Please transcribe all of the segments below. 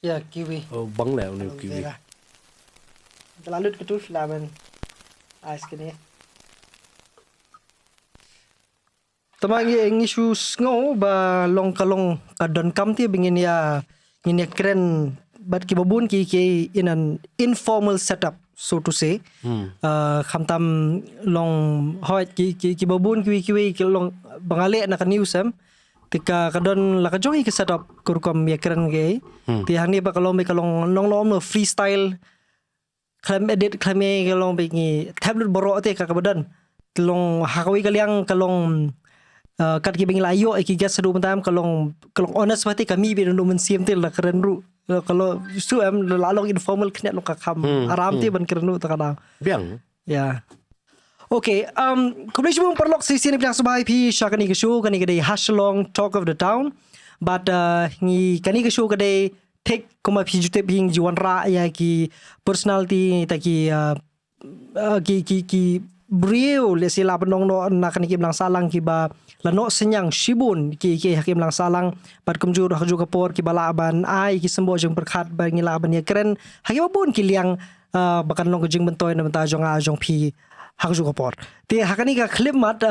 Ya, kiwi. Oh, bang lah ni kiwi. Terlalu ke tu filamen ais kini. Tama ngi isu ngo ba long kalong kadon kam ti bingin ya ngin keren but ki babun ki in an informal setup, so to say. Kham tam long hoit ki babun ki long bangale na ka news tika kadon la ka jogi ki setup kurkom ya keren ge. Ti hang ni ba kalong long no freestyle claim edit claim kalong bingi tablet borok te ka badan. Kalong hakawi kaliang kalong kat ki bingla ayo ki gas sadu bentam kalong honest mati kami bi no mensiam te la keren ru kalau su lalong informal kena lo ka kham aram te ban keren ru ta kadang Biang. ya okay kublish bung perlok si sini bilang sebai pi syakani ke show kani ke Shillong talk of the town but ni kani ke show ke take kuma pi jute bing jiwan ra ya ki personality ta ki brio le sila penong no nak ni ki bilang salang ki ba lano senyang shibun ki hakim lang salang pat kumjur haju kapor ki balaban ai ki sembo jeng perkhat ba ngila ban ya keren hakim bun ki liang bakan long jeng bentoy na benta jong pi haju kapor ti hakani ka clip mat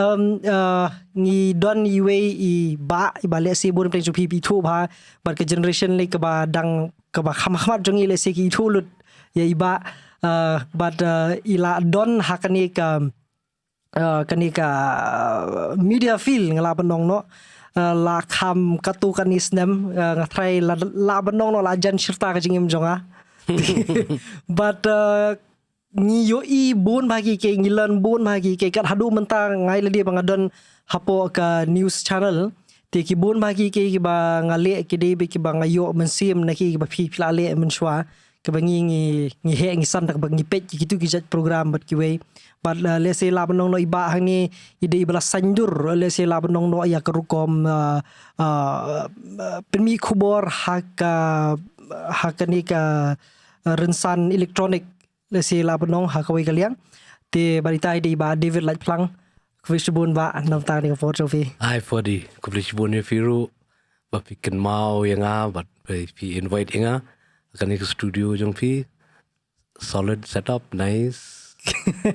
ni don iwe I bale sibun pe ju pi tu ba bat ke generation le ka ba dang ka ba khamat jong ile se ki thulut ya iba but ila don hakani ka kanika media feel ngala banong no la kham katu kanis nem ngatrai la banong no la jan shirta ka jingim jonga but ni yo I bun bagi ke ngilan bun bagi ke kat hadu menta ngai le dia bangadon hapo ka news channel ti ki bun bagi ke ba ngale ki de ki ba ngayo mensim na ki ba pi pilale menswa ke bangi ngi he ngi san tak bangi pet gitu ki jat program bat ki we but let's say la banong no iba hang ni ide ibla sanjur let's say la banong no ya kerukom permi kubor hakani ka rensan elektronik let's say la banong hakawai kaliang te barita ide iba David Laitphlang kwisbun ba nam ta ni for sofi Ai for di kublisbun ni firu ba piken mau yang bat pi invite inga kani ke studio jong pi solid setup nice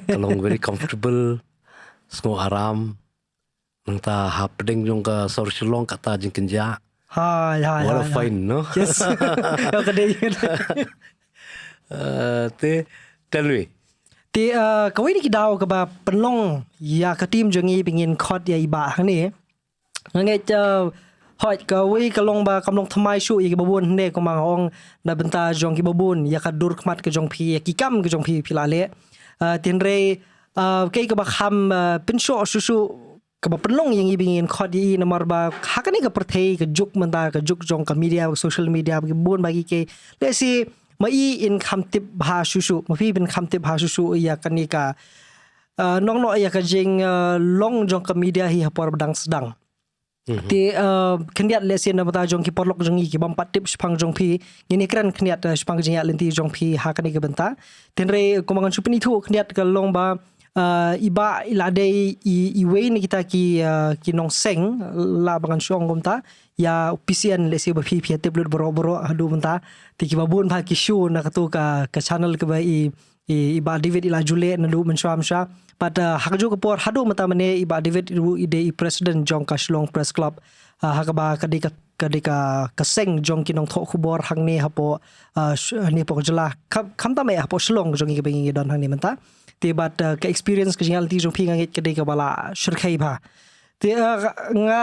kalong very comfortable semua aram nangta hapdeng jong ka sor Shillong kata jingkenja hai what a fine no yes kadai tell me ti kawai ni kidaw ka ba penlong ya ka team jongi bingin khot ya iba hang ni ngai hoi kawai kalong ba kamlong thamai shu i babun ne ko mang ong na benta jong ki babun ya ka dur khmat ke jong phi ki kam ke jong phi pilale tin re ke ka ba kham pinsho susu ka ba penlong yang ibingin khodi nomor ba hakani ka perthei ka juk menta ka juk jong ka media social media ki bun bagi ke le si mai in kham tip bha susu ma phi bin kham tip bha susu ya kani ka nong no ya ka jing long jong ka media hi hapor badang sedang ti keniat lesin na mata jong ki porlok jong ki bampat tip spang jong pi ngini kran keniat spang jing ya lenti jong pi hakani ke benta tenre komangan supini thu keniat ka long ba iba ilade I way ni kita ki nong seng la bangan syong gomta ya PCN lesi ba pi tablet boro hadu benta ti ki babun ba ki show na katu ka channel ke ba iba David ila jule na du mensyam sha pada hakju kapor hadu mata mane iba David ide president jong ka Shillong press club hakaba kadika kaseng jong kinong tho khubor hang ni hapo ni po jela kham ta me hapo Shillong jong ki bengi don hang ni menta ti bat ka experience ka jingal ti jong pi ngait kadika bala shirkhai ba ti nga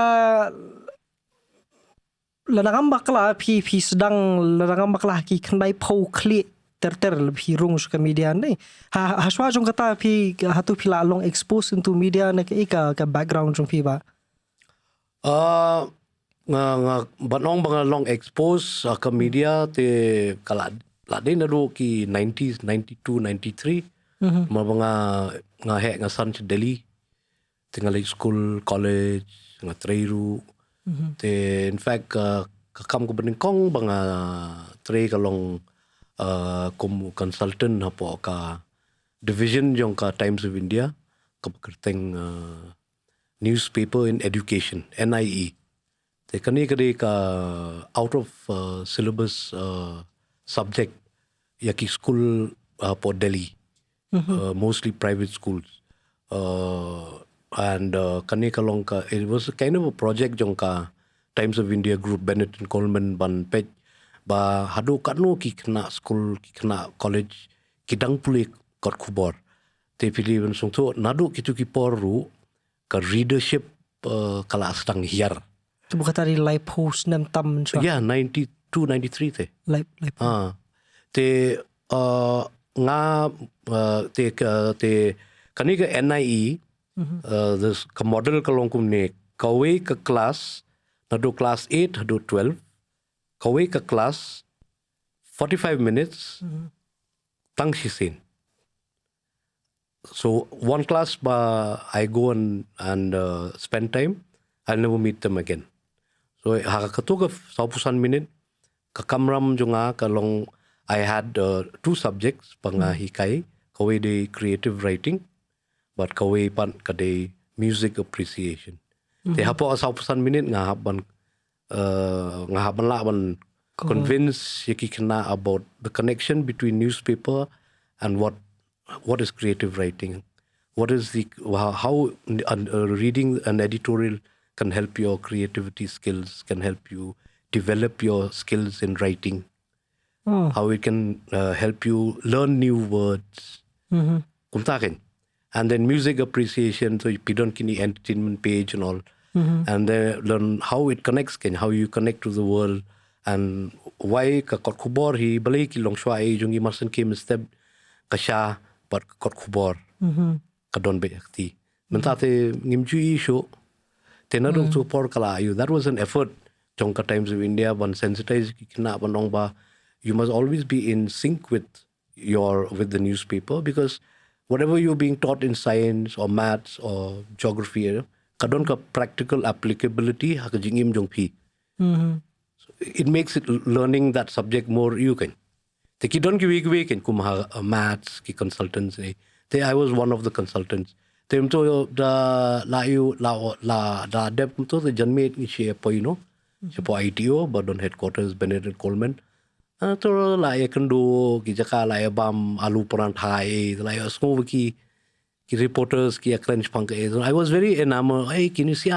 lanangam bakla pi sedang lanangam bakla ki khnai phau khli ter lebih rung suka media ni haswa jong kata pi hatu pila long expose into media na ka background jong pi ba nga banong bang long expose ke media te kala lade na ro ki 90s 92 93 ma banga nga he nga san Delhi tinggal school college nga treiru te in fact ka kam ko beningkong banga tre kalong consultant hapo ka division jong ka Times of India ka kerteng newspaper in education NIE Te kani kade ka out of syllabus subject yaki school for Delhi, mostly private schools. And kani kalong ka, it was kind of a project jong ka Times of India group, Bennett and Coleman ban pej ba hadu kanu ki kena school ki kena college kidang puli kot kubor. Te pilih ben sung tu nadu kitu ki poru ka readership kala astang hiar. Tu bukan tadi live post nam tam so. Yeah, 92, 93 te. Live post. Te te kani ka NIE this ka model kalong kum ne kawe ka class nadu class 8 hadu 12 kawe ka class 45 minutes tang sisin. So one class I go and spend time, I'll never meet them again. So hakakatu ka 10 minute kakamram junga kalong I had 2 subjects panga hikai kawe de creative writing but kawe pan kade music appreciation. Te hapo 10 minute ngahaban laban convince yaki kena about the connection between newspaper and what is creative writing. What is how reading an editorial can help your creativity skills, can help you develop your skills in writing. How it can help you learn new words. Kumtakin. And then music appreciation, so you pidon kini entertainment page and all. And then learn how it connects, how you connect to the world. And why ka kot kubor hi balay ki long shwa ay jungi marsan kim step kasha but kot kubor ka don be akti. Mentate ngimju isho tenadong tu por kala ayu. That was an effort. Jongka Times of India ban sensitize ki kina banong ba. You must always be in sync with the newspaper because whatever you're being taught in science or maths or geography, kadon ka practical applicability hakajingim jongpi. It makes it learning that subject more you can. Te kidon ki week in kumha maths ki consultants. I was one of the consultants. Te mto da dep mto the janmate ni siya po siya po ITO Badon headquarters Bennett and Coleman. To la kan do ki jaka la bam alu paranthai la small ki reporters ki crunch punk. I was very enamored. Hey, can you see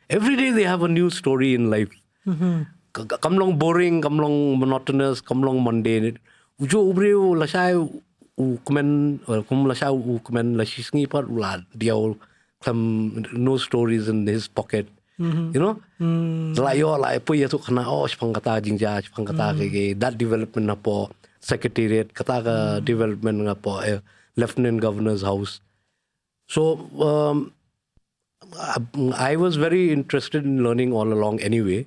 every day they have a new story in life. Kamlong boring, kamlong monotonous, kamlong mundane. Ujo ubreu la sai ukmen kum la sai ukmen la shisngi par ula diaw no stories in his pocket. You know? Layo la po yetu kana spang kata jingja spang kata ke that development na po secretariat kata ka development na po lieutenant governor's house. So I was very interested in learning all along anyway.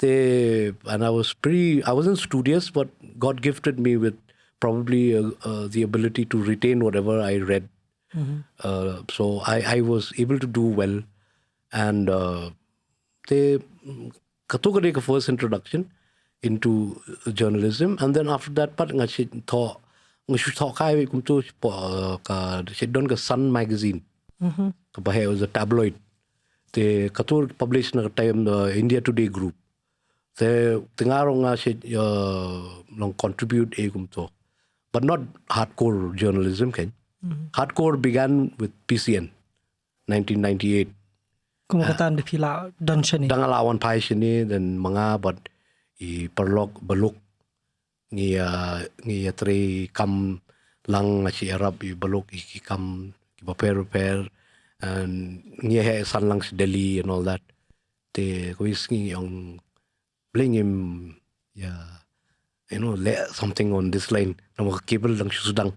And I wasn't studious, but God gifted me with probably the ability to retain whatever I read. So I was able to do well. And they katugade ka first introduction into journalism. And then after that, pat nga thought kai kum to ka don ka Sun magazine. It was a tabloid. They katur published na time India Today group. They tengaro nga long contribute kum to, but not hardcore journalism ken. Hardcore began with PCN, 1998. Kumukatan di pila don siya ni. Dangalawan pa siya ni dan mga but perlok baluk ngi tre kam lang nga si Arab baluk kam repair and ngi san lang si Delhi and all that. Te kuis ngi yung bling him something on this line na mga cable lang siya sudang.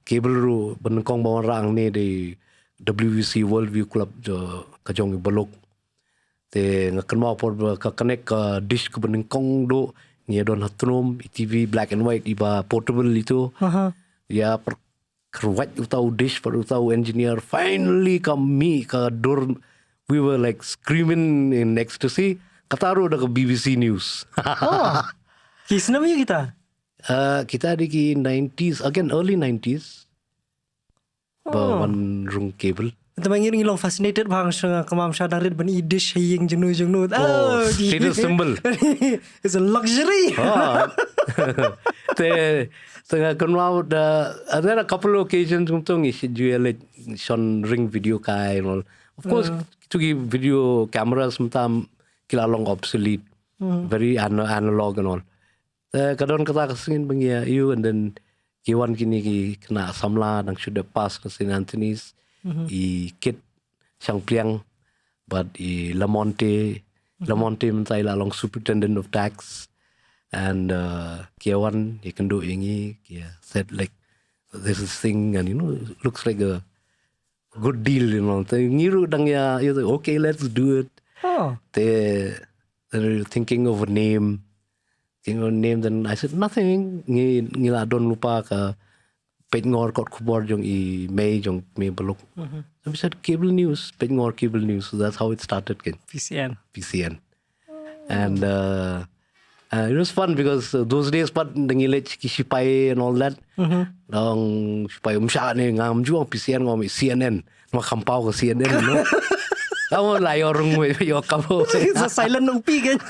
Cable ru benengkong bawang rang ni di WVC Worldview Club kajong balok. Te ngakan mau por ka connect ka dish ka benengkong do ni don hatrom TV black and white iba portable itu. Ya per kerwat utau dish per utau engineer finally kami ka door we were like screaming in ecstasy. Kataru da ka BBC News. Kisna mo kita? Kita di ki 90s, again early 90s. One room cable. Teman ngilong fascinated bang sa kamam sa darit ban idish haying jenu. Status symbol. It's a luxury. Tengah kenal ada a couple of occasions untuk ngisi Jingialeh son ring video kai and all. Of course, to give video cameras sometimes kilalong obsolete, very analog and all. Kadang kata kesingin bengia you and then kiwan kini kena samla nang sudah pas ke St. Anthony's. I kit Siang Pliang, but I Lamonte mentai lalong superintendent of tax, and Kiawan he can do ingi. Said like this is thing, and it looks like a good deal, Ngiru dang ya, okay, let's do it. They're thinking of a name, then I said nothing. Ngila don lupa ka. Peitngor Cable jong I May jong me balok. So we said cable news, Peitngor Cable News. So that's how it started. PCN. And it was fun because those days pat nangilech ki sipai and all that. Dong sipai umsha ni ngam juang PCN ngom CNN. Makampau ke CNN no. Kamu lah orang yo kamu. It's a silent nung pi kan.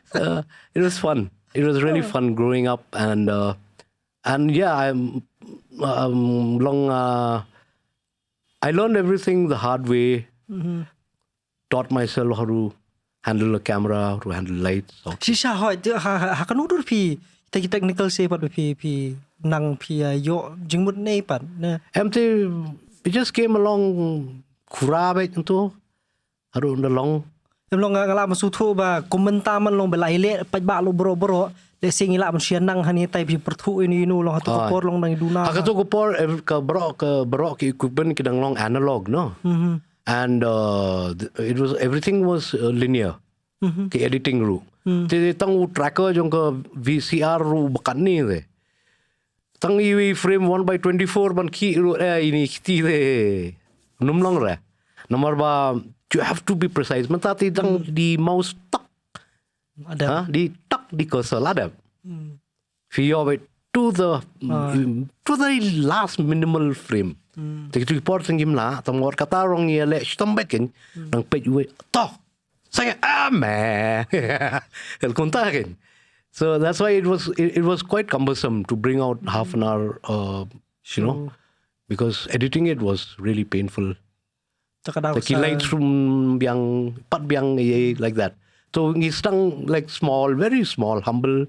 So it was fun. It was really fun growing up and yeah, I learned everything the hard way. Taught myself how to handle a camera, how to handle lights. Shisha ha kan udur pi technical say pat pi nang pi yo jingmut nei pat na. It just came along kurabet itu haru ndalong. Long ngala masutu ba komentar man long belaile pat ba lo bro. Let's say ngila man siya nang hani tay pi pertu ini long hatu kopor long nang duna. Hatu kopor ka bro ki equipment kidang long analog no. And everything was linear. Ke editing ru. Te tang tracker jong ka VCR ru bakan ni de. Tang i frame 1/24 ban ki ru ini kiti de. Num long ra. Nomor ba you have to be precise. Mentati tang di mouse tak. Ada. Di cursor ada. Fio to the last minimal frame. Jadi report sengim lah. Tamor kata orang ni le stambek kan. Nang page we toh. Saya meh. El kontak kan. So that's why it was quite cumbersome to bring out half an hour. Because editing it was really painful. The lights from pat biang like that. So ngisang like small, very small, humble.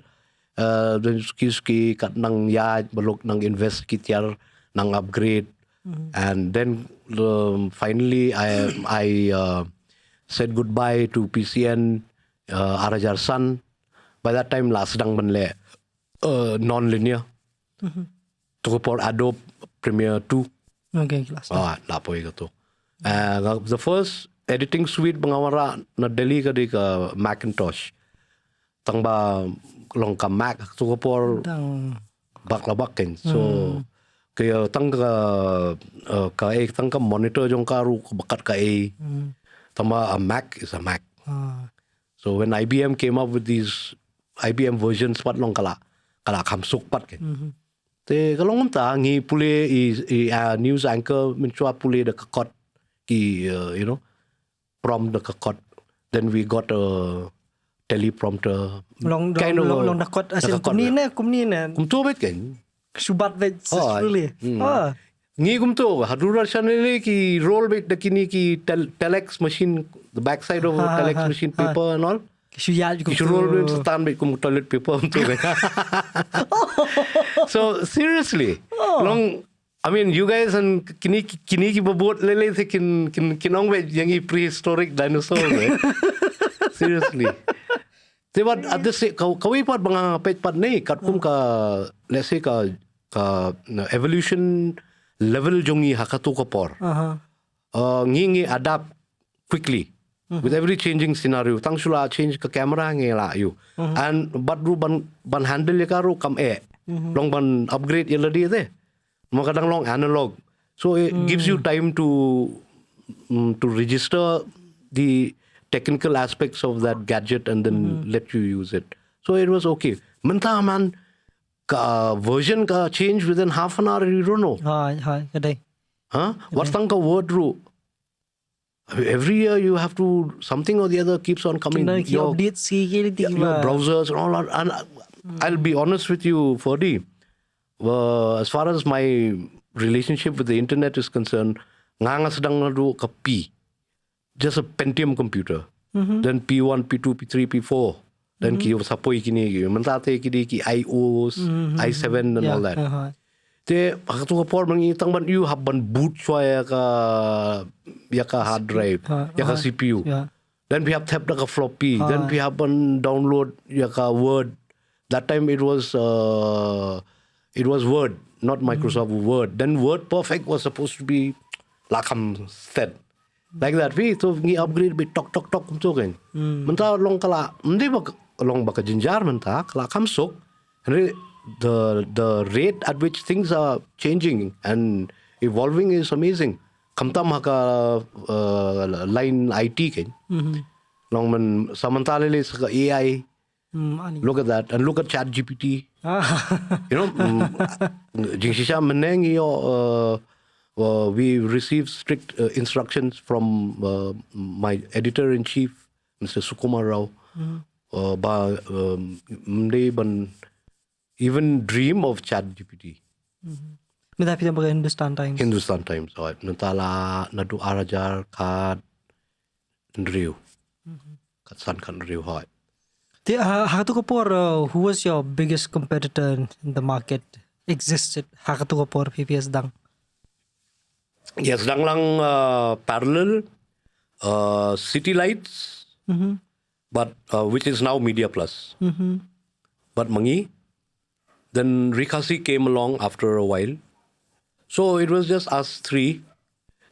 Then ski kat nang ya balok nang invest kitiar nang upgrade, and then finally I said goodbye to PCN Arajar Sun. By that time last sedang menle non-linear. Tukupor Adobe Premiere 2. Okay, kelas. Lapoy gitu. The first editing suite pengawara na Delhi ka Macintosh. Tang ba long ka Mac tukupor baklabak ken. So kaya tang ka monitor jong karu bakat ka tama a Mac is a Mac. So when IBM came up with these IBM versions pat long kala kamsuk pat ken. Te kalong ta ngi pule news anchor minchwa pule the kakot ki from the kakot. Then we got a teleprompter. Long dakot asin kumni na. Kumto bet kan? Subat bet really. Ngi kumto hadura chanele ki roll bet the kini ki telex machine, the backside of telex machine paper and all. Kishu roll bet stand bet kum toilet paper kumto bet. So seriously, I mean, you guys and kini ki babot lele se kinong bet yang prehistoric dinosaur bet. Seriously. But at the same, kawai pat mga pet pat ni katkum ka let's say ka evolution level jongi hakatu kapor. Ngi adapt quickly with every changing scenario. Tang sula change ka camera ngi la you. And but ru ban handle ya karu kam long ban upgrade ya ladi de. Makadang long analog. So it gives you time to register the technical aspects of that gadget and then let you use it. So it was okay. Manta man, version ka change within half an hour, you don't know. Kadai. What tang ka word ru? Every year you have to, something or the other keeps on coming. Your updates your browsers and all that. And I'll be honest with you, Ferdy. As far as my relationship with the internet is concerned, nga sedang nadu ka P. Just a Pentium computer. Then P1, P2, P3, P4. Then ki sapoi kini, mentate kini ki IOs, i7 and all that. Te hakatu ka por mangi tang ban you have ban boot chwa ka hard drive, ka CPU. Then we have tapped ka floppy. Then we have ban download ka Word. That time it was Word, not Microsoft Word. Then Word Perfect was supposed to be lakam said. Like that, so ngi upgrade be tok kumto kan. Menta long kala, hindi ba long baka jinjar menta kala kamsok. The rate at which things are changing and evolving is amazing. Kamta maka line IT kan. Long man samantala sa AI. Look at that and look at ChatGPT. You know, jingsisha meneng we received strict instructions from my editor-in-chief, Mr. Sukumar Rao. Even dream of ChatGPT. Tapi dia pakai Hindustan Times. Hindustan Times. Nantala nadu arajar kad nriu. Katsan kan nriu hai. Hakatu kapor, who was your biggest competitor in the market? Existed Hakatu kapor PPS dang. Yes, dang lang parallel City Lights, but which is now Media Plus. But Mangi, then Rikasi came along after a while. So it was just us three.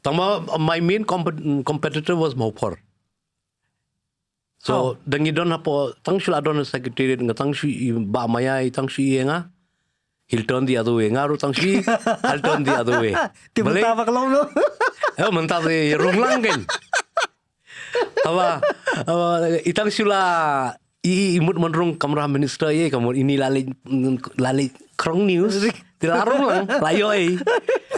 My main competitor was Maupor. So dangi don hapo tang shula don secretariat nga tang shi ba maya tang shi nga. He'll turn the other way. Ngaru tang shi, I'll turn the other way. Balik? Tiba long no. Mentah de rung lang kan. Itang sila imut menrung kamera minister ye kamu ini lali krong news. Dilarung lang layo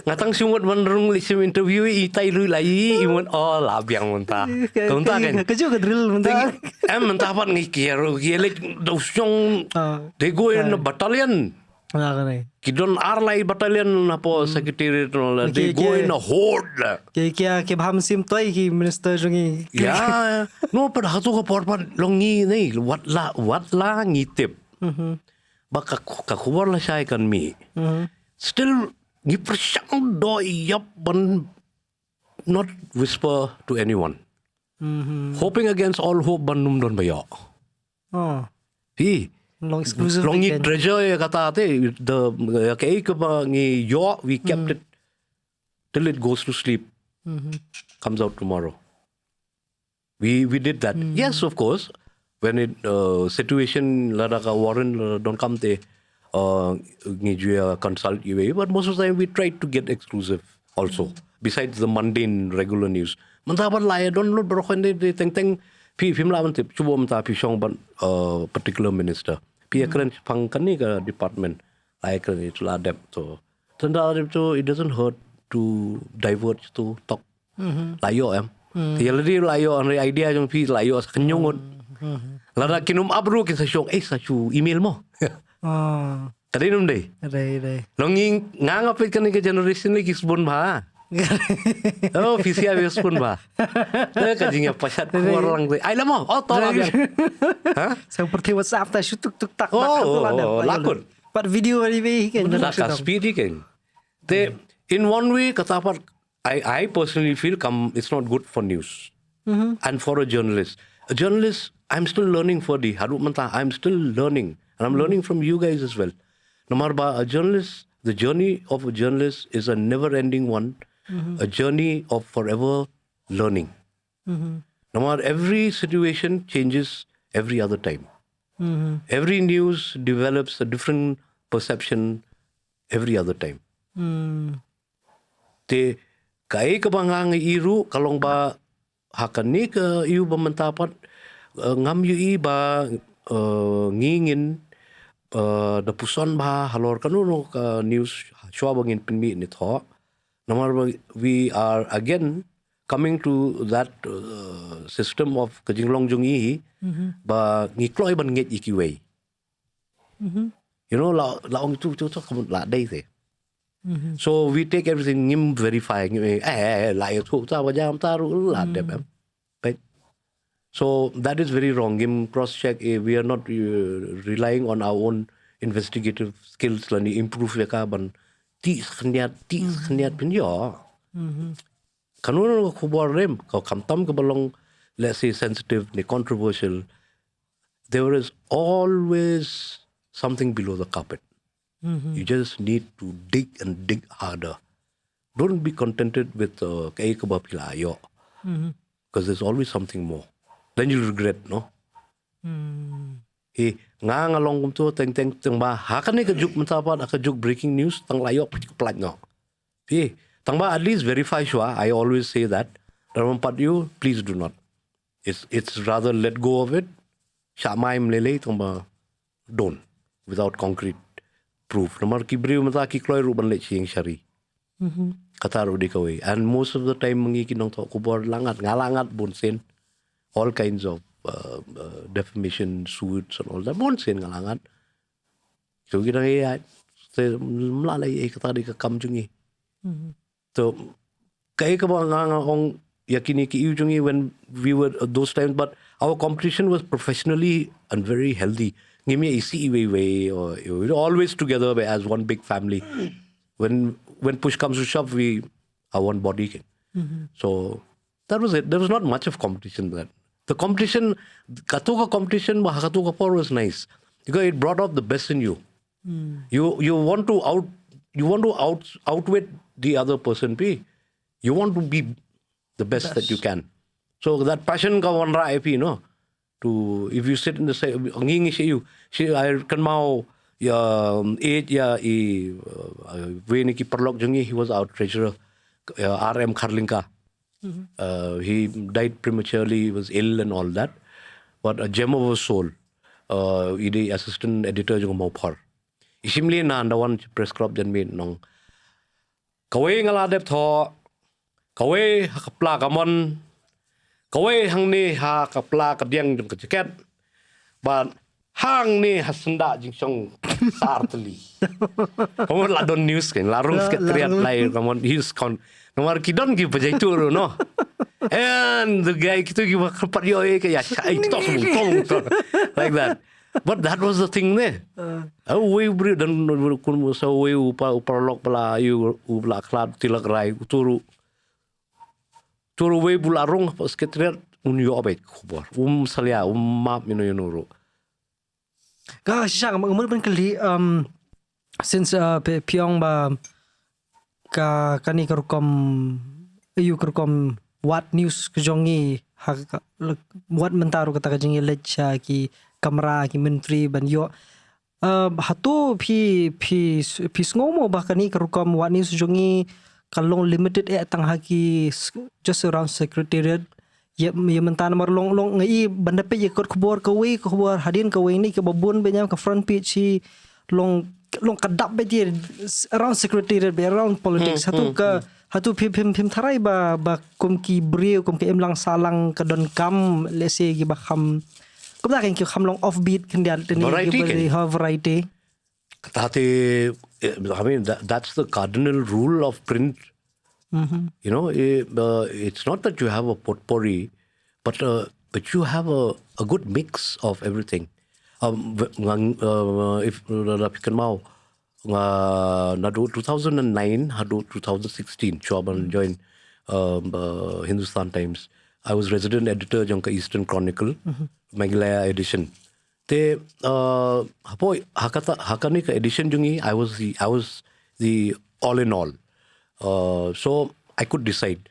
ngatang sumut menrung lisim interview itai lu lai imut labiang mentah. Mentah kan. Keju ke drill mentah. Mentah apa ngikiru kiele dosong they go in a battalion. Kidon Arlai battalion napo secretariat they go in a horde. Kaya baham sim toy ki minister jungi. Yeah, no but hatu ka porpan longi nei what la ngitip. Baka kakuwar la siya kan mi. Still ni persyang do yap ban not whisper to anyone. Hoping against all hope ban num don bayo. Long exclusive. Long treasure ya kata ate the kay ka ngi yo we kept it till it goes to sleep. Comes out tomorrow. We did that. Yes, of course. When it situation lada ka Warren don't come te ngi juya consult you, but most of the time we tried to get exclusive also. Besides the mundane regular news. Manta ban lai don't look bro when they teng film la ban tip chubo mata pi shong ban particular minister. Pi akran phang kan ni ka department lai akran itu la dep to. Tanda to it doesn't hurt to divert to talk. Layo em. Jadi layo an idea jong pi layo kenyongot. Lada kinum abru kin sa shong sa chu email mo. Tadi num dei. Dei. Longing ngangapit kan ni ke generation ni kisbon ba. Visia pun ba. Kajingnya pasat orang tu. Ay lamo. Tolak yan. Seperti WhatsApp ta shoot tuk tak. Lakon. But video ni kan. Lakon speedy kan. In one way katapat I personally feel it's not good for news. And for a journalist. A journalist, I'm still learning for the harut mentah. I'm still learning. And I'm learning from you guys as well. Nomor ba a journalist, the journey of a journalist is a never-ending one. A journey of forever learning. No matter every situation changes every other time. Every news develops a different perception every other time. Te kai ka bangang iru kalong ba hakan ni ka iu ba mentapat ngam yu ba ngingin da puson ba halor kanu no ka news shwa bangin pinmi ni tho We are again coming to that system of Jingialeh jungi ba ngikloi ban nget ikiwei. You know, la ong tu kamu la day the. So we take everything ngim verify la tu ta wajam taru la dem. Right? So that is very wrong. Ngim cross check. We are not relying on our own investigative skills lani improve leka ban tis khniat pin yo. Kanun ko khubor rem ko kamtam ko balong, let's say sensitive ni controversial. There is always something below the carpet. You just need to dig and dig harder. Don't be contented with kay kabapila yo. Because there's always something more. Then you'll regret, no? Nga ngalong kum tu teng ba hakane ka juk mentapat ka juk breaking news tang layo plat no. Tang ba at least verify shwa. I always say that. Rampat you, please do not. It's rather let go of it. Shamai mlele tang ba don't without concrete proof. Namar ki briu mata ki kloy ruban le ching shari. Kataru di kawai. And most of the time mangi kinong to kubor langat ngalangat bunsen. All kinds of defamation suits and all that. Bunsen ngalangat. So kita ay mlalay kata di ka kamjungi. So kaya ka ba nga ong yakini ki ujungi when we were those times, but our competition was professionally and very healthy. Ngimi isi way or we were always together as one big family. When push comes to shove, we are one body. So that was it. There was not much of competition then. The competition, katuka competition, katuka power was nice because it brought out the best in you. You want to outwit the other person. You want to be the best that you can. So that passion ka wanra IP, no. To if you sit in the same, I can mau age when ki perlok jungi, he was our treasurer, RM Karlinka. He died prematurely, he was ill and all that. But a gem of a soul. He assistant editor jung mau par. Isimli na andawan press club jan me nong. Kawai ngaladep tho, kawai hakapla kamon, kawai hang ni ha kapla kadiang jung kajaket, but hang ni hasenda jing song sartli. Kamu ladon news kan, larung sekretriat lain kamu he's con. Nomor kidon ki bajai turu no. And the guy kitu ki kapat yo kaya chai tok tong like that. But that was the thing there. We beri dan kun so we uparlok pala you ubla klad tilak rai turu we bularong sekretriat unyo abet khubor salia map mino yunuru. Ka sisa ngomong ben kali since piong ba ka kani kerukom what news kejongi what mentaru kata Jingialeh ki kamera ki menteri banyo hatu pi ngomo ba kani kerukom what news jongi kalong limited tang haki just around secretariat ya mentan marlong ngai banda pe yekot khubor khubor hadin kawai ni ke babun benyam ke front page si long kadap be dia around secretariat be around politics hatu pim tharai ba kum ki brio kum ke emlang salang ke don kam let's say ki ba kham kum da kan ki kham long offbeat kendial ni ki variety Kata I mean that's the cardinal rule of print. You know, it's not that you have a potpourri, but you have a good mix of everything. If can mau nadu 2009 hadu 2016 Choban joined Hindustan Times. I was resident editor jangka Eastern Chronicle, Meghalaya edition. Te hakani ka edition jungi I was the all in all. So I could decide.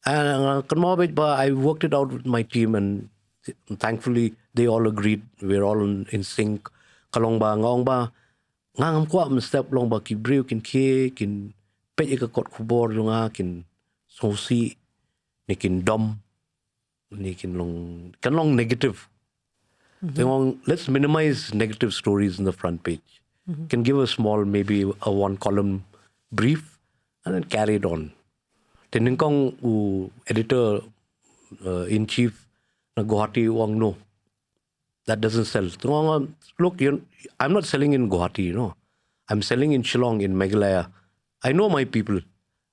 And I worked it out with my team and thankfully they all agreed. We're all in sync. Kalong ba ngong ba ngam kwa step long ba ki brew kin ke kin pe ka kot khubor lunga kin sosi ni kin dom ni kin long negative. Let's minimize negative stories in the front page. Can give a small maybe a one column brief and then carried on. Then kong editor in chief na Guwahati wang no. That doesn't sell. Look, I'm not selling in Guwahati, I'm selling in Shillong, in Meghalaya. I know my people.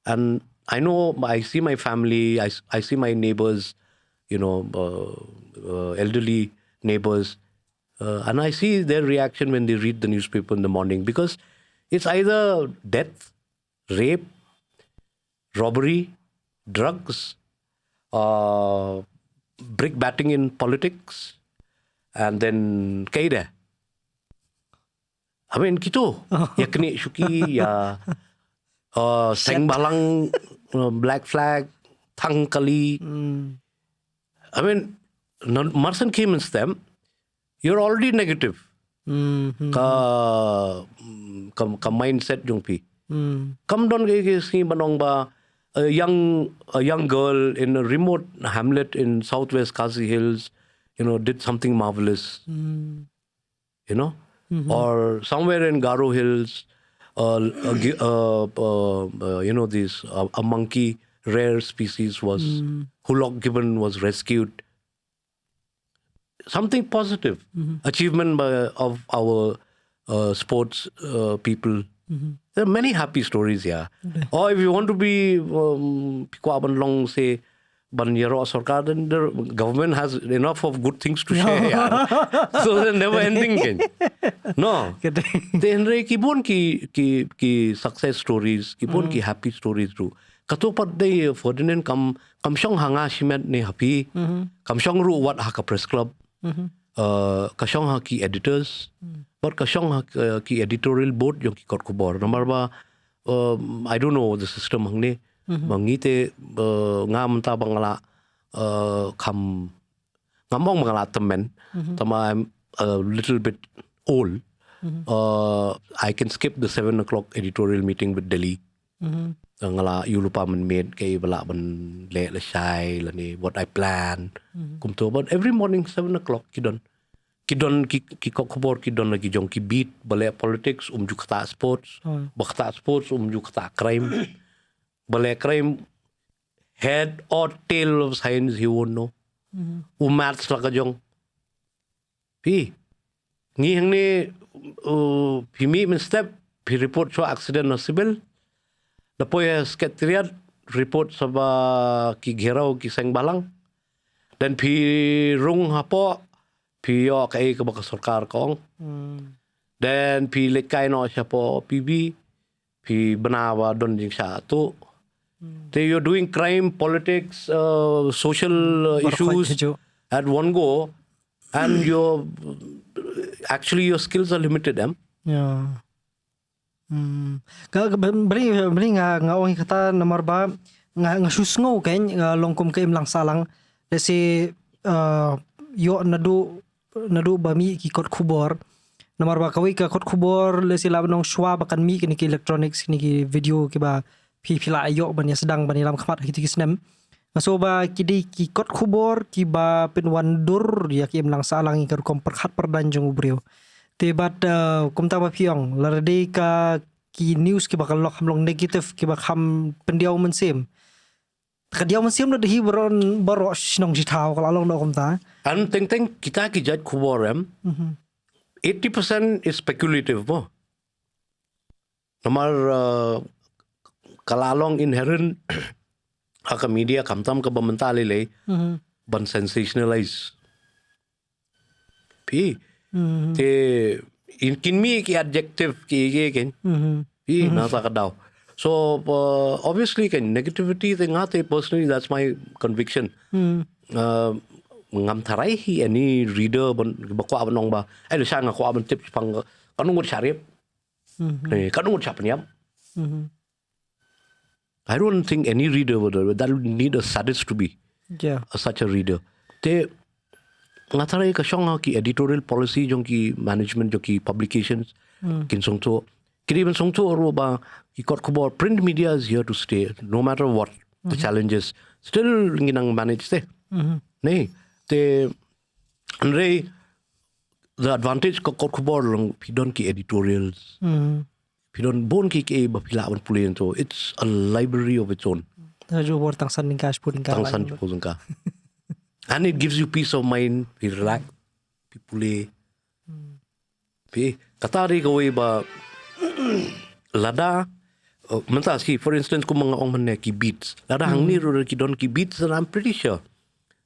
And I see my family, I see my neighbors, elderly neighbors. And I see their reaction when they read the newspaper in the morning. Because it's either death, rape, robbery, drugs, brick batting in politics, and then kaida. I mean, gitu. Ya keni syuki, ya seng balang, black flag, thang kali. I mean, Marsan came in them, you're already negative. Ka mindset jong pi. Come down ke si banong ba a young girl in a remote hamlet in southwest Khasi Hills, did something marvelous. Or somewhere in Garo Hills, a monkey, rare species was, Hulok gibbon was rescued. Something positive. Achievement of our sports people. There are many happy stories here. Or if you want to be long say Banyero Sarkar, then the government has enough of good things to share. So they're never ending. No. Then kibon ki success stories, kibon ki happy stories do. Katupat day Ferdinand kam shong hanga shimet ne happy. Kam shong ru what haka press club. Kashong ha ki editors. But kashong ha ki editorial board yung ki kot kubor. Number ba I don't know the system hangne. Mangite ngam ta bangala ngamong mangala temen. Tama I'm a little bit old. I can skip the 7 o'clock editorial meeting with Delhi. Ngala you lupa man made kay bala man le shai lani what I plan. Kumto but every morning 7 o'clock kidon ki kokobor kidon lagi jong ki beat bale politics jukata sports bakta sports jukata crime bale crime head or tail of science he won't know. Maths laka jong pi ngi hangne pimi min step pi report so accident na civil Dapoy secretariat report sa ki geraw ki seng balang. Dan pi rung hapo pi yo kay kabaka sarkar kong. Then pi lekay no siya po PB pi banawa don jing siya to. You're doing crime, politics, social issues at one go, and your skills are limited. Yeah. Beri nga orang kata nomor ba nga susngo kan longkom kaim lang salang desi yo nadu bami ki kot kubor nomor ba kawi ka kot kubor lesi labnong shwa bakan mi ki electronics ki video ki ba pila ayo ban ya sedang ban lam khamat ki kisnem ngaso ba kidi ki kot kubor ki ba pinwandur ya ki im lang salang ki kom perkhat perdan jong ubreu Tebat kumta ba piong larade ka ki news ki bakal lok hamlong negative ki bakam pendiaw mensim. Kadiaw mensim na dahi baro sinong jitaw kalau along na kumta. An teng kita ki judge kuborem. 80% is speculative mo. Namar kalalong inherent aka media kamtam ka bamantali le ban sensationalize. Pi te kinmi ki adjective ki ken nasa ka daw so obviously kan negativity thing ate personally that's my conviction ngam tharai hi any reader bakwa banong ba ai siya nga ko aban tip pang kanung syarip kanung chapnyam I don't think any reader would need a sadist to be such a reader te ngataray ka siyang ki editorial policy jong ki management jong ki publications kinsong to kiriban song to oro ba ki kot kubor print media is here to stay no matter what the challenges still nginang manage te nei te andre the advantage ko kot kubor long pidon ki editorials Pidon bon ki ke ba pila ban pulen to. It's a library of its own. Jo bor tang san ning cash pun ka. Tang san pun ka. And it gives you peace of mind. Pi relax. Pi pule. Pi katari ko ba lada mentas ki for instance ko mga ong man ki beats. Lada hang ni ro ki don ki beats and I'm pretty sure.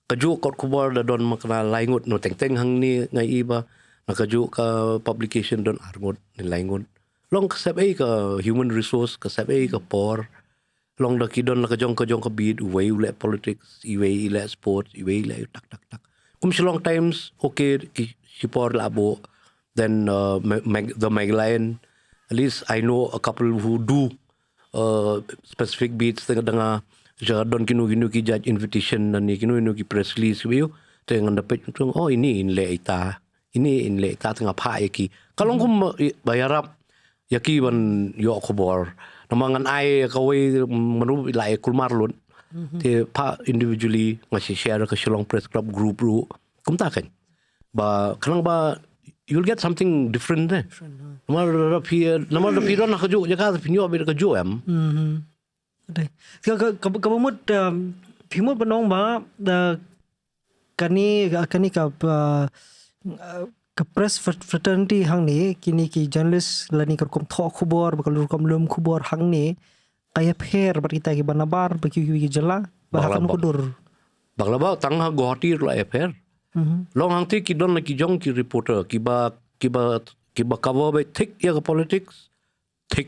Kaju kot kubar da don makna laingot no teng hang ni ngai iba nakaju ka publication don arngot ni laingot. Long kasap ka human resource kasap ka por. Long da ki don nakajong ka beat uway ule politics, uway ule sports, uway ule tak. Kum Shillong times okay ki sipor labo. Then the meghalaya, at least I know a couple who do specific beats dengan don kinu ki judge invitation dan ni kinu ki press release view dengan dapat oh ini inle ita tengah pa yaki kalau kum bayarap yaki ban yo khobor namangan ai kawai manu lai kulmarlun te pa individually ngasih share ke Shillong Press Club group ru kum ta kan ba kanang ba you'll get something different there. Nama rapi don nak kerja jaga pinyo ber kerja am. Kabumut pimut benong ba da kani ka press fraternity hang ni kini ki journalist lani kerkom thok khubor bakal kom lum khubor hang ni kaya pher bar kita ki banabar baki ki jela bahkan kudur. Baglaba tangha gohati la pher. Long hang ti ki don ki jong ki reporter ki ba cover by thick ya politics ki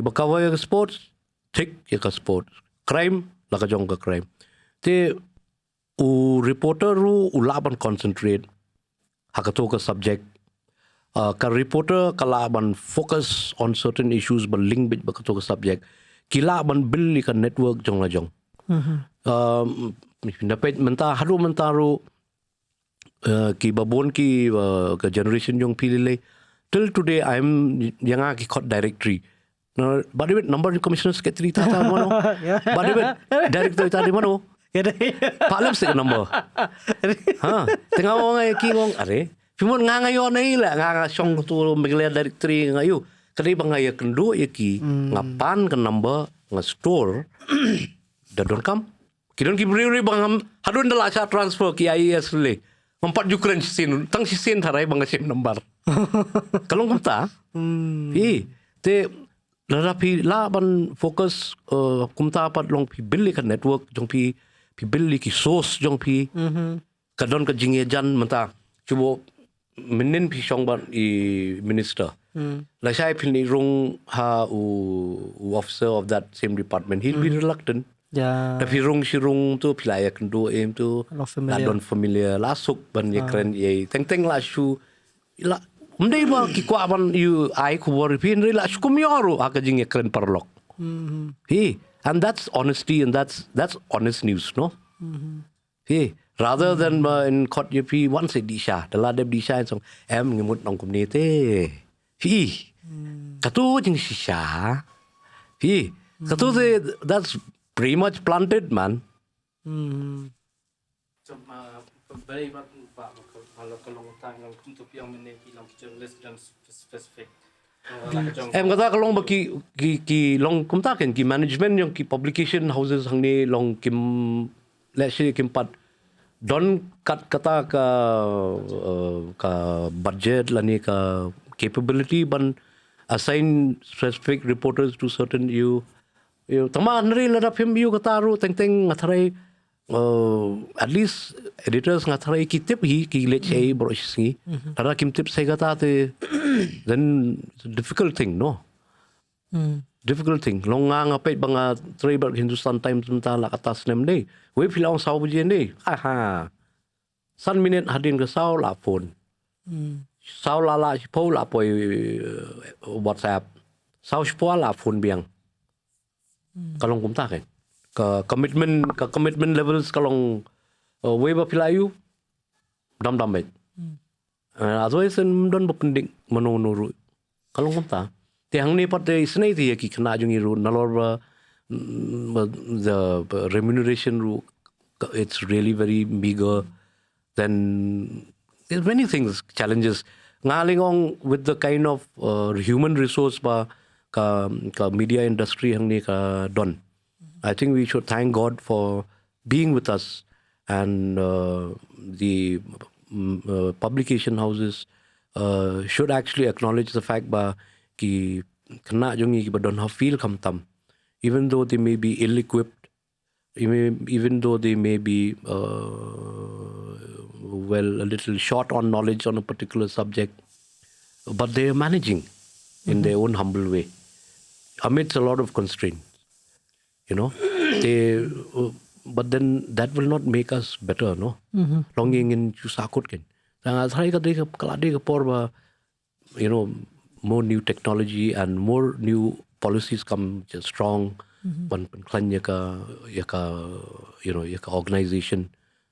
ba cover ya sports thick ya sports crime la ka jong ka crime te u reporter ru ulaban concentrate hakato ka subject ka reporter kalaban focus on certain issues but link bit ba ka subject kilaban build ka network jong la jong dapat haru mentaru ki babon ki ke generation yung pilile till today I'm yang ki code directory no but even number commissioner secretary tata mono but even director tadi mono palam se number ha tengah orang ki ngong are pimon nga ngayon ai la nga song tu meghalaya directory ngayu kali bangaya kendo ki ngapan ke number nga store dadon kam kidon ki beri bangam hadun dala cha transfer ki IAS le empat jukran sin tang sin tharai bang sim number kalong kumta te larapi la ban focus kumta pat long pi billi ka network jong pi billi ki source jong pi kadon ka jingiajan menta cubo menen pi song ban I minister la sai pin rung ha u officer of that same department he'll be reluctant. Ya. Tapi rung tu pilaya kendo em tu don familiar lasuk ban ye kren ye teng la shu la mdei ba ki kwa ban you ai ku wor pin re la shu kumyoru aka jing ye kren parlok. And that's honesty and that's honest news no. Rather than in court ye pi once disha dala de disha song em ngemut nong kum ni te. Katu jing shisha. Katu that's pretty much planted, man. So, very much kalau tang untuk yang meneki long journalist dan specific. Em kata kalau bagi ki long kumta kan ki management yang ki publication houses hang ni long kim let's say kim pat don kat kata ka budget lani ka capability ban assign specific reporters to certain you taman ri la film you kataru teng ngatrai at least editors ngatrai kitip hi ki let chei broshi tara kim tip sai kata te then it's a difficult thing no difficult thing long nga pe banga tribal Hindustan Times menta la atas nem dei we philang sau bujien dei aha san minute hadin ka sau la phone sau la po la poi WhatsApp sau spo la phone biang kalong kumta kan ka commitment levels kalong we ba pilayu dam bet otherwise don bapending manonuru kalong kumta te hang ni pat isnai ti ki khna jungi ru nalor the remuneration ru it's really very meager then there's many things challenges ngaling ong with the kind of human resource ba ka media industry hang ni ka don. I think we should thank God for being with us, and the publication houses should actually acknowledge the fact ba ki kana jongi ki ba don ha feel kam tam, even though they may be ill-equipped, even though they may be a little short on knowledge on a particular subject, but they are managing in their own humble way amidst a lot of constraints, but then that will not make us better, no? Longing in chusakut ken thai ka de kala de por ba, more new technology and more new policies come just strong. Pan klan yaka organization,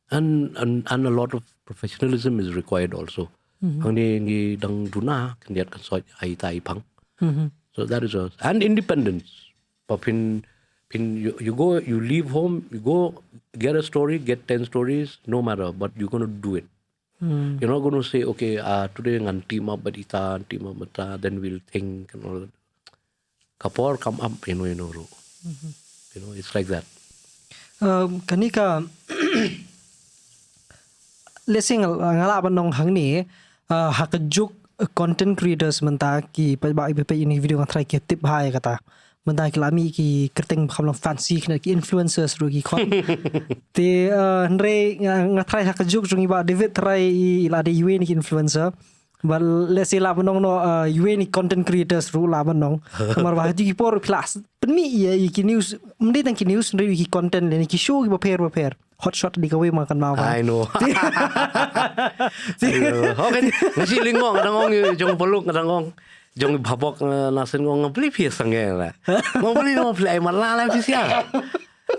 and a lot of professionalism is required also. Hang ni dang duna kan diat kan soi ai tai pang. So that is and independence. Papin you leave home, you go get a story, get 10 stories, no matter, but you're going to do it. You're not going to say, okay, today ngan team up badita, team up bata, then we'll think and all that. Kapor come up, it's like that. Kanika lesing ngala banong hang ni hakajuk content creators menta ki pa ba ipe ini video ngan try ki tip hai kata menta ki lami ki kerteng khamlong fancy kena ki influencers ru ki khon te nre nga try hakajuk jungi ba David try ila de UN ki influencer but let's say la banong no UN content creators ru la banong mar ba ki por class penmi ya ki news mde tang ki news nre ki content le ki show ki ba pair hot shot di kawe makan mau. I know. Okay, nasi lingong kadang jong peluk kadang jong babok nasen ngong beli pies sange la. Mau beli no play malala pisia.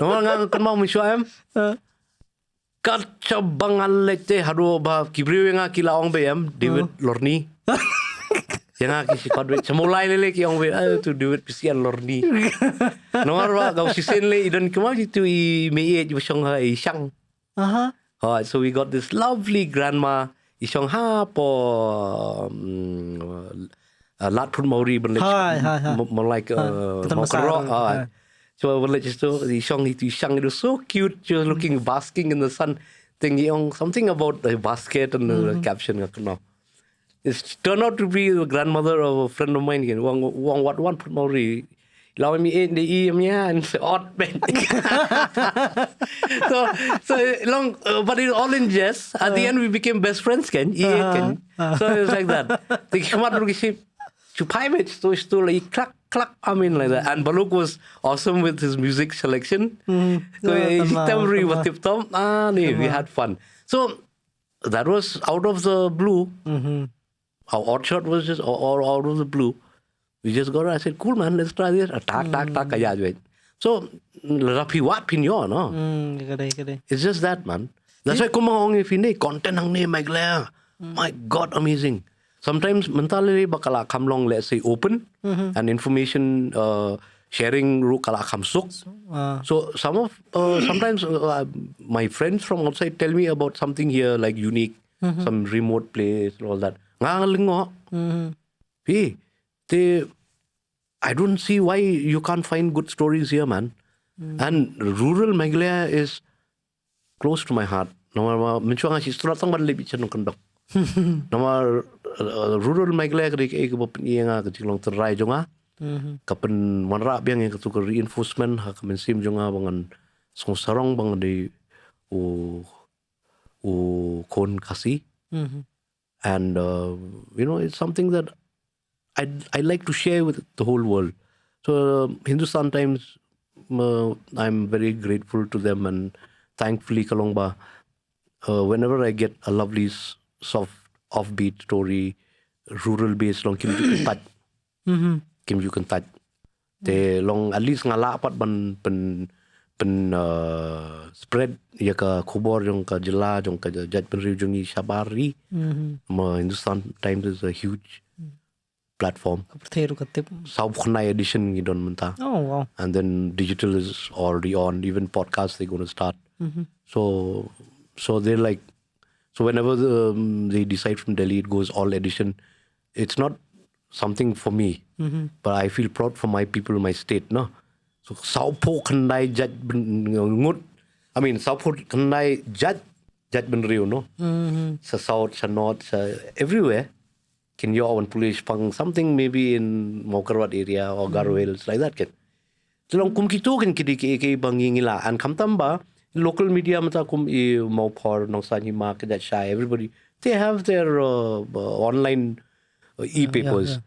No ngang kan mau misuam. Kat cabangan lete hadu ba kibriu nga kilaong bem David Lorni. Yang aki si kodwe semulai lele ki ong to do it pisian Lorni. Nomor wa gau sisen le idon kemau itu I meye ju song ha I sang. So we got this lovely grandma I song ha po lat pun mauri ben more like mokro. So when just the song itu sang it was so cute, just looking basking in the sun, thinking something about the basket and the caption no. It turned out to be the grandmother of a friend of mine. What one put Maori, allow me in the and odd man. So long, but it's all in jest. At the end, we became best friends. So it's like that. They come out and say, "Chupai mate, so like clack. I mean like that." And Baluk was awesome with his music selection. So we had fun. So that was out of the blue. Our odd shot was just all out of the blue. We just got it. I said, "Cool, man, let's try this." Tak kaya jual. So rapi wat pinyo, no. It's just that, man. That's why kumang if ini content ang ni meghalaya. My God, amazing. Sometimes mentally bakala kamlong, let's say, open and information sharing ru kala kamsuk. So sometimes my friends from outside tell me about something here like unique, some remote place and all that. I don't see why you can't find good stories here, man. And rural meghalaya is close to my heart. Mencuang si surat sang balik bicara nongkondok. Nama rural meghalaya kedik ekebop yang Jingialeh terai jonga. Kapan manra biang yang ketukar reinforcement hak mensim jonga bangan sarong bang di kon kasi. And it's something that I like to share with the whole world. So Hindustan Times, I'm very grateful to them, and thankfully Kalongba, whenever I get a lovely soft offbeat story, rural based long Kim you can touch. They long at least ngala pat pen spread ya ka khubor jong ka jela jong ka jat pen riu jongi shabari. Hindustan Times is a huge platform. South Khonai edition gidon menta. Oh wow. And then digital is already on. Even podcasts they're going to start. So they're like So whenever they decide from Delhi, it goes all edition. It's not something for me, but I feel proud for my people, my state, no. So South Khandai judge ngut. I mean South Khandai judge ben real, no. Sa South, sa North, sa everywhere. Kinyo and Police Pang, something maybe in Mokarwat area or Garo Hills, like that. Long kum kito kan kidi ke bangingila and kam tamba local media mata kum I Maupor nong Sanyi Mark that shy everybody they have their online e-papers.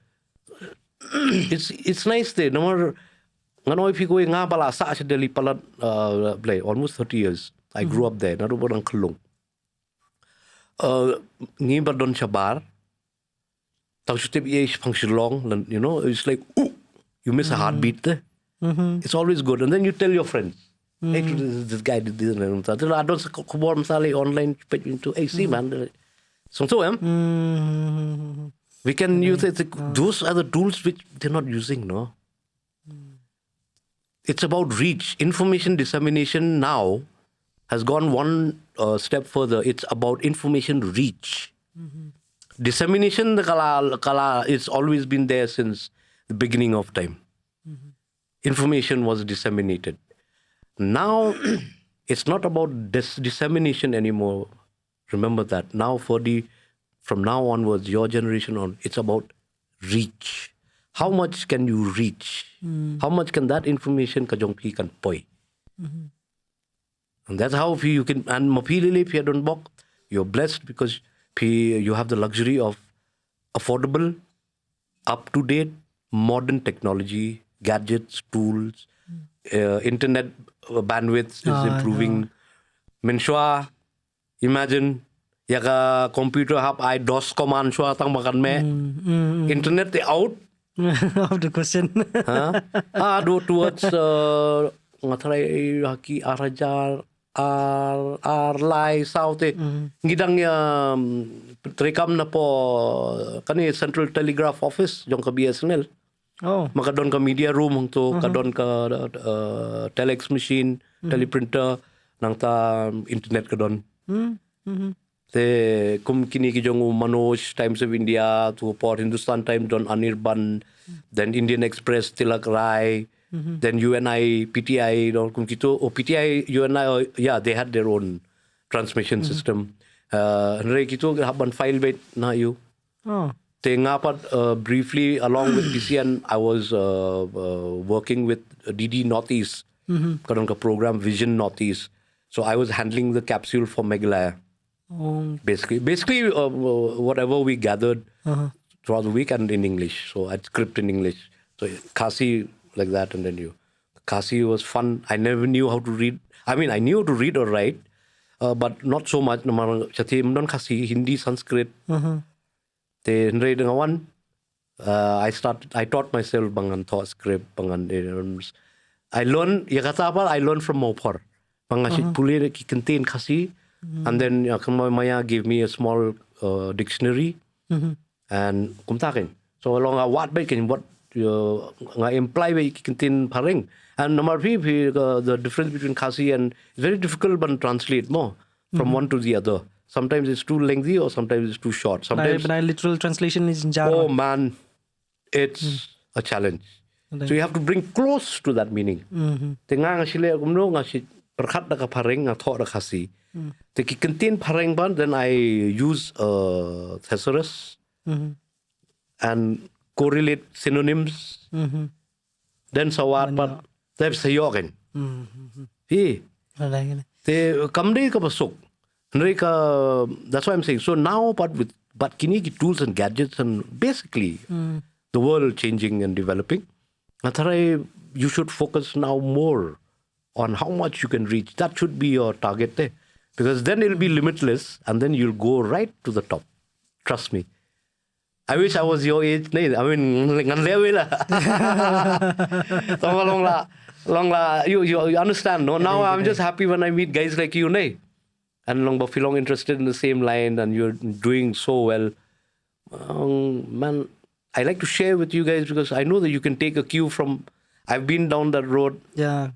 It's nice there. No more ngano if you go nga bala sa Delhi palat play almost 30 years. I grew up there. Naru barang Khulung. Ngi badon chabar. Tau shutip ye pang Shillong, you know, it's like ooh, you miss a heartbeat there. It's always good. And then you tell your friends, hey, this guy did this and that. I don't kubor masali online into hey, see man. So we can use it. Those are the tools which they're not using, no? It's about reach. Information dissemination now has gone one step further. It's about information reach. Dissemination, the kala, it's always been there since the beginning of time. Information was disseminated. Now, it's not about dissemination anymore. Remember that. Now, from now onwards, your generation on, it's about reach. How much can you reach? How much can that information kajongpi kan poi? And that's how you can, and mapilili pia don bok, you're blessed because you have the luxury of affordable, up-to-date, modern technology, gadgets, tools, internet bandwidth is improving. Menshua, imagine, yaga computer hap I DOS command shua tang makan me. Internet they out. Of the question. Towards ngatray haki arajar Arlai South ngidang trekam na po kani Central Telegraph Office jong ka BSNL. Makadon ka media room to kadon ka telex machine, teleprinter nang ta internet kadon. Te kum kini ki jong Manoj Times of India to Port Hindustan Times don Anirban, then Indian Express Tilak Rai. Then UNI, PTI, PTI, UNI, they had their own transmission system. Kito haban file bait na you. Te ngapat briefly along with PCN, I was working with DD Northeast, kadang ka program Vision Northeast. So I was handling the capsule for Meghalaya. Basically, whatever we gathered throughout the week and in English. So I'd script in English. So Kasi like that, and then Kasi was fun. I never knew how to read. I mean, I knew how to read or write, but not so much. Chati mdon Kasi Hindi, Sanskrit. Te Henry dengawan. I taught myself bangan thought script bangan. I learned I learned from Maupor. Bangasit puli ki contain Kasi, and then Maya gave me a small dictionary and kumtakin. So along what bacon what. Nga imply we contain paring and number the difference between Kasi and it's very difficult but translate more from one to the other. Sometimes it's too lengthy or sometimes it's too short. Sometimes but literal translation is in Java. Oh man, it's a challenge. So you have to bring close to that meaning. Tenga nga sila kumno nga si perkat da ka paring nga tho da Kasi. Te ki contain paring ban then I use thesaurus and correlate synonyms. Then sawat pat tep sayokin. Te kamde ka pasok. That's why I'm saying. So now but kini ki tools and gadgets and basically the world changing and developing. You should focus now more on how much you can reach. That should be your target there. Because then it'll be limitless and then you'll go right to the top. Trust me. I wish I was your age. I mean, you understand, no? Now I'm just happy when I meet guys like you, nay. And long Philong interested in the same line and you're doing so well. Man, I like to share with you guys because I know that you can take a cue from. I've been down that road. Yeah.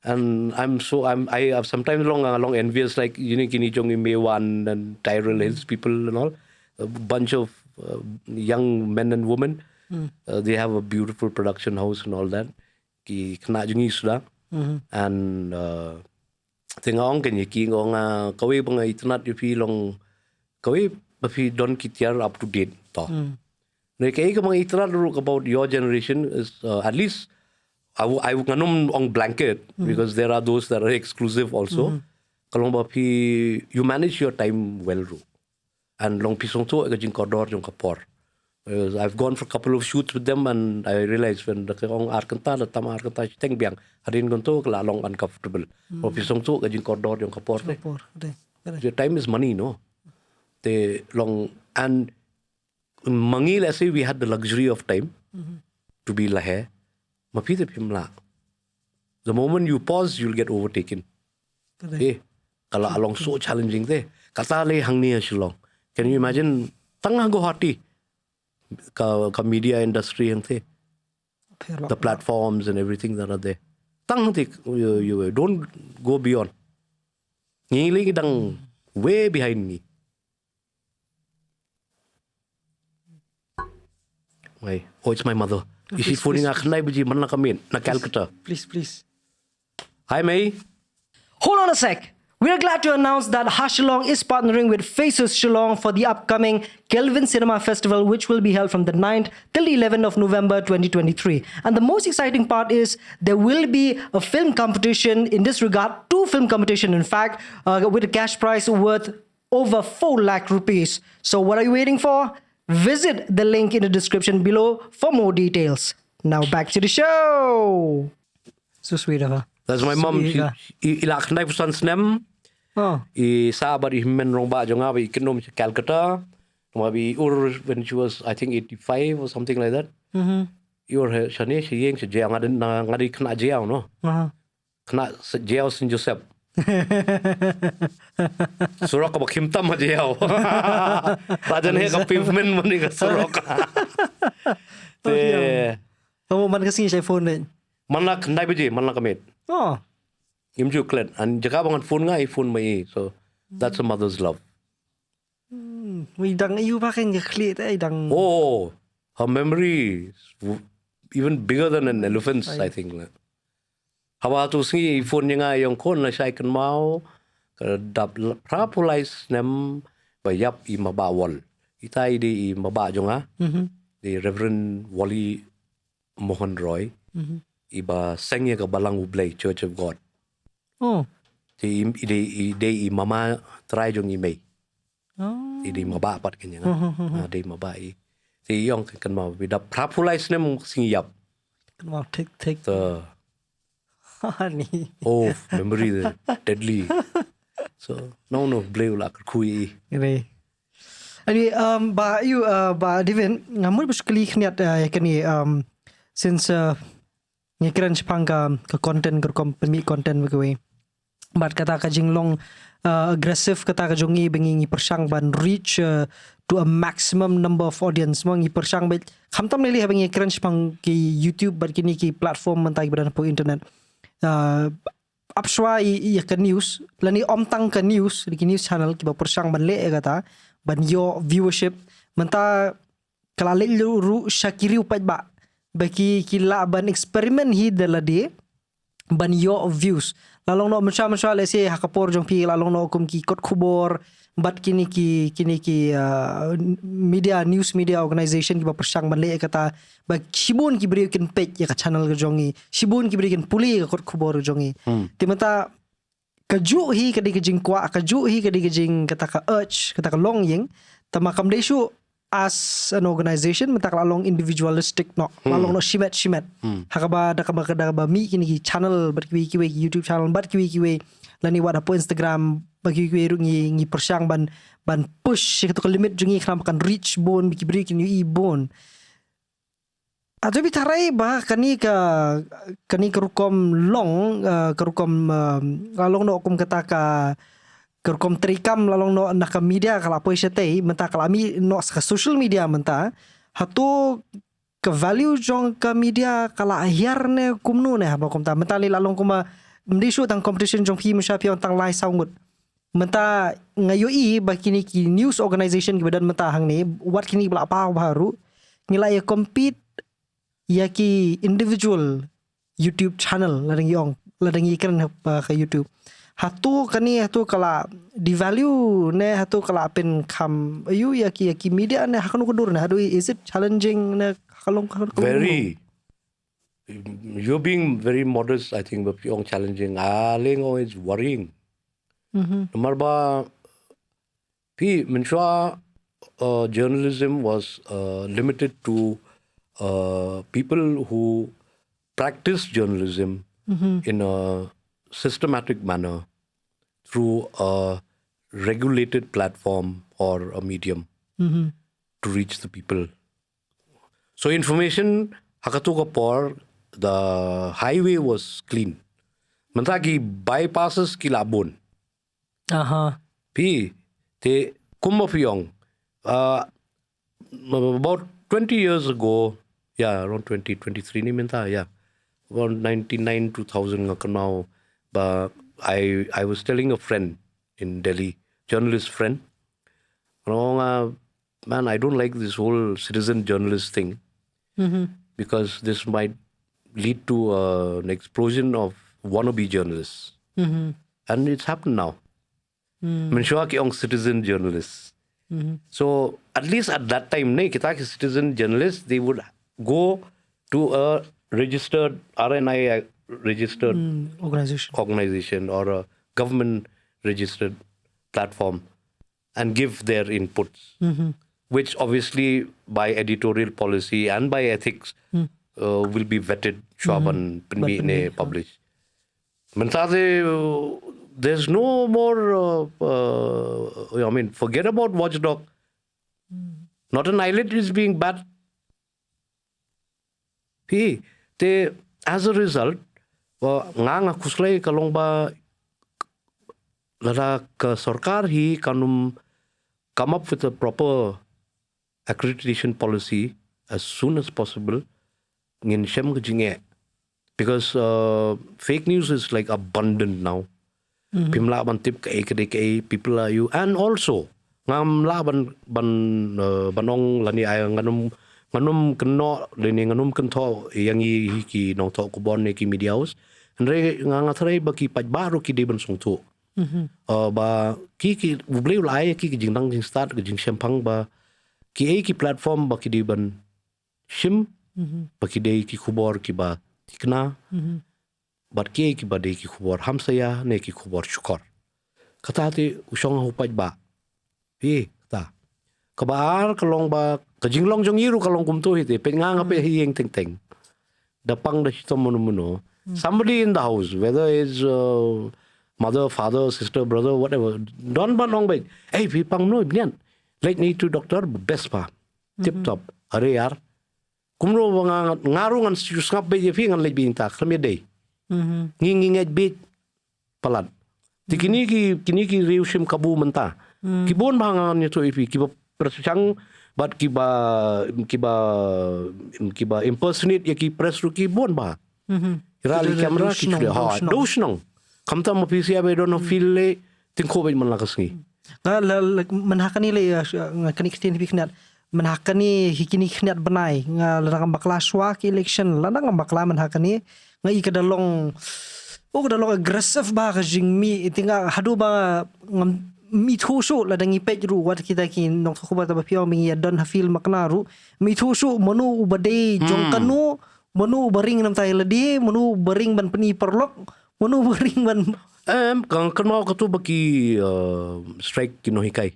And I have sometimes long envious, like kini jong Mewan and Tyrell Hills people and all, a bunch of young men and women. They have a beautiful production house and all that. Ki kena jungi sudah. And tengok kan ki ngong kawe bang internet pi long kawe bafi don kitiar up to date to. Mereka ke bang internet about your generation is at least I nganum on blanket because there are those that are exclusive also. Kalau bapi you manage your time well ro. And long pisong tu ke jing kodor jong kapor. I've gone for a couple of shoots with them and I realized when the ong arkanta the tam arkanta teng biang harin gonto kala long uncomfortable. Long pisong tu ke jing kodor jong kapor. Your time is money, no? They long and mangi, let's say we had the luxury of time to be lahe. Mapite pimla. The moment you pause, you'll get overtaken. Kalau along so challenging there. Kata le hang ni Shillong. Can you imagine? Tangah go hati. Ka media industry and the platforms and everything that are there. Tang you don't go beyond. Ngili dang way behind me. Why? Oh, it's my mother. Is she phoning akanay buji man na kami na Calcutta? Please. Hi, May. Hold on a sec. We are glad to announce that Shillong is partnering with Faces Shillong for the upcoming Kelvin Cinema Festival, which will be held from the 9th till the 11th of November 2023. And the most exciting part is there will be a film competition in this regard, 2 film competition in fact, with a cash prize worth over 4 lakh rupees. So what are you waiting for? Visit the link in the description below for more details. Now back to the show. So sweet of her. That's my mom. Ilak na pusan snem. Oh. Sabar men rong ba jonga bi kinom Calcutta. Maybe when she was I think 85 or something like that. Your shane she yeng she jail ngadi kena jail no. Kena jail St. Joseph. Surok ka bakimtam ma jail. Rajan he ka pavement mo ni ka surok. Te. Kamu man kasi sa phone din. Manlak ndai biji manlak kamit. Oh. Imju klen and jaka bangan phone nga iPhone mai. So that's a mother's love. We dang you bakin ga clear dang. Oh, her memory is even bigger than an elephant's, I think. Hawa tu si phone nga yung kon na siya kan mau dap prapulize nem bayap I mabawal. Itai di maba jonga. The Reverend Wally Mohan Roy. Iba sengya ka balang ublay Church of God. Oh. Di mama try jong imay. Oh. Di maba pat kanya nga. Di maba I. Di yung kan mau bida prapulize nem singyap. Kan mau take. Honey. Oh, memory deadly. So no blay ula kui. Anyway, ba David, ngamul buskali khniat kani since ngikiran Jepang ka content ka company content begawe. But kata ka jinglong aggressive kata ka jongi bengi persang ban reach to a maximum number of audience mangi persang bet khamtam nili bengi ngikiran Jepang ki YouTube but kini ki platform mentai berada po internet. Apswa I ka news lani omtang ka news di news channel ki ba persang ban le kata ban yo viewership menta kalale ru shakiri upat ba baki kila ban eksperimen hi dalade ban yo views lalong no macam le se hakapor jong pi lalong no kum ki kot khubor bat kini ki media news media organization ki ba persang ban le kata ba shibun ki beri kin page ya ka channel ka jongi shibun ki beri kin puli ka kot khubor jongi timata kaju hi kadi ka jing kwa kaju hi kadi ka jing kata ka urge kata ka long ying tamakam desu as an organization mentak lalong individualistic no lalong no shimet hakaba dakaba mi kini channel bat kiwi YouTube channel bat kiwi lani wada po Instagram bagi kiwi ngi persang ban push ketu limit jungi kena makan reach bon biki beri kini bon atau bitarai bah kani kerukom long kerukom lalong no kum kata ka kerukom terikam lalong no nak media kalau apa isyatai mentah kalami no ka social media mentah hatu ke value jong ke media kala akhir ne kumnu ne apa kum ta mentah lalong kuma mendisuk tang competition jong pi masya pion tang lai saungut menta ngayoi bakini ki news organization ki badan menta hang ni wat kini bala pa baru ngila ya compete ya ki individual YouTube channel ladangi kan ke YouTube hatu kala di value ne hatu kala pen kam ayu ya ki media ne hakanu kudur ne hadu is it challenging ne kalong Very. You're being very modest, I think, but you're challenging. Aling is worrying. Marba, journalism was limited to people who practice journalism in a systematic manner through a regulated platform or a medium to reach the people. So information, hakatu the highway was clean. Mantaki bypasses ki labon. Te kumapiyong. About 20 years ago, around 2023 ni minta, around 99, 2000 now. But I was telling a friend in Delhi, journalist friend, man, I don't like this whole citizen journalist thing because this might lead to an explosion of wannabe journalists. And it's happened now. Mensyua ki ong citizen journalists. So at least at that time, kita ki citizen journalists, they would go to a registered RNI registered organization or a government registered platform and give their inputs, which obviously by editorial policy and by ethics will be vetted, Shwaban published. There's no more, forget about watchdog. Not an eyelid is being bad. As a result, nga kuslay kalong ba lara ka sarkar hi kanum come up with a proper accreditation policy as soon as possible ngin shem jinge because fake news is like abundant now. Pimla ban tip ka people are you and also ngam la banong lani ay nganum keno leni nganum kento yang ki nong to ko bon ki media house andre nga thrai ba ki paj baru ki de ban song tu ba ki bleu lai ki jing dang jing start ki jing shempang ba ki platform ba ki de ban shim ba ki de ki khubor ki ba tikna bat ki ba de ki khubor hamsaya ne ki khubor shukor kata ti usong hu paj ba ta kabar kalong ba kajinglong jong yiru kalong kumtu hiti pengang ape hiyeng teng dapang da hito muno somebody in the house whether it's mother, father, sister, brother, whatever don ba long ba hey pipang no ibnian like need to doctor best pa tip top are yar kumro nga ngarungan skap be ye fingan le binta khamye day ngingingaj bit palat tikini ki reushim kabu menta kibon bangan nito ipi kiba persang but kiba impersonate ya ki press ru kibon ba rali camera ki ha dosnong kamta mo pisia be don't feel le tingko be man lakas ngi manhakani le ngakani ktin piknat manhakani hikini khnat banai ngarang bakla swa ki election lanang bakla manhakani ngai kadalong kadalong aggressive ba ka jingmi itinga hadu ba mi thusu ladangi page ru wat kita ki nong khoba ta piaw mi ya don hafil maknaru mi thusu manu ubade jongkanu manu baring nam tai ladi manu baring ban pani perlok manu baring ban kang kanau katu baki strike ki no hikai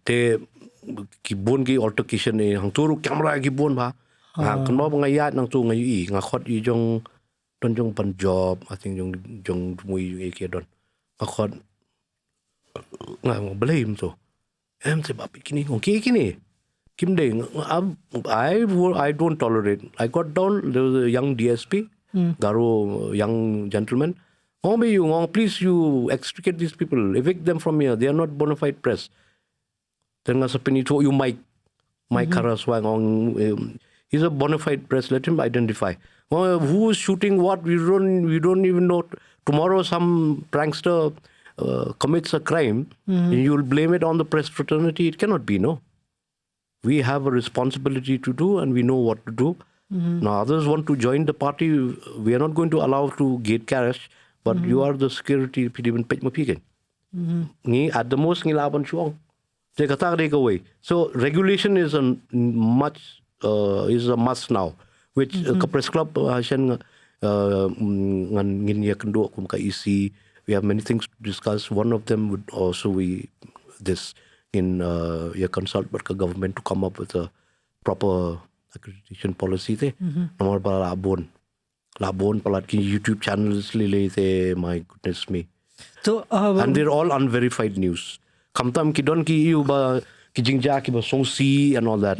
te ki bon ki altercation e hang turu camera ki bon ba kanau ngayat nang tu ngayi ngakot yi jong don jong pan job I think jong mui e ke don ngakot blame so se bapi kini kini kim ding I don't tolerate. I got down. There was a young DSP Garo young gentleman please you extricate these people, evict them from here, they are not bona fide press. Then nga sa pinito yung mic karaswang He's a bona fide press. Let him identify. Who is shooting what? We don't even know. Tomorrow some prankster commits a crime, and you'll blame it on the press fraternity. It cannot be, no. We have a responsibility to do, and we know what to do. Now others want to join the party. We are not going to allow to gate crash, but you are the security. At the most, so regulation is a must now. Which press club we have many things to discuss. One of them would also be this consult with the government to come up with a proper accreditation policy. Nomor pala labon pala ki YouTube channels lile my goodness me. So And they're all unverified news. Kamtam ki don ki iu ba ki Jingialeh ki ba songsi and all that.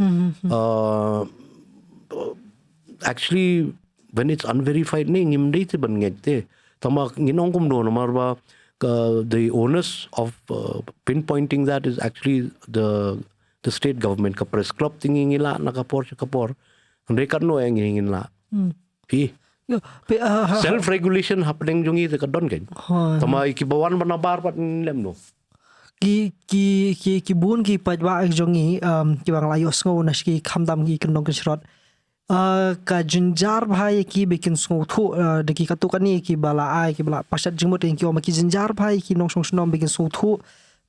Actually, when it's unverified, the onus of pinpointing that is actually the state government. Ka press club tingin nila nakapor. Mereka no yang ingin la. Self-regulation hapdeng jongi te kadon kan. Tama ikibawan manabar pat lem no. Ki bun ki pajwa jongi ki bang layos ngo nas ki khamdam ki kendong kesrot. Ka jinjar bhai ki bikin sung thu de ki katukani ki bala ai ki bala pasat jingmot ki oma ki jinjar bhai ki nong song snom bikin sung thu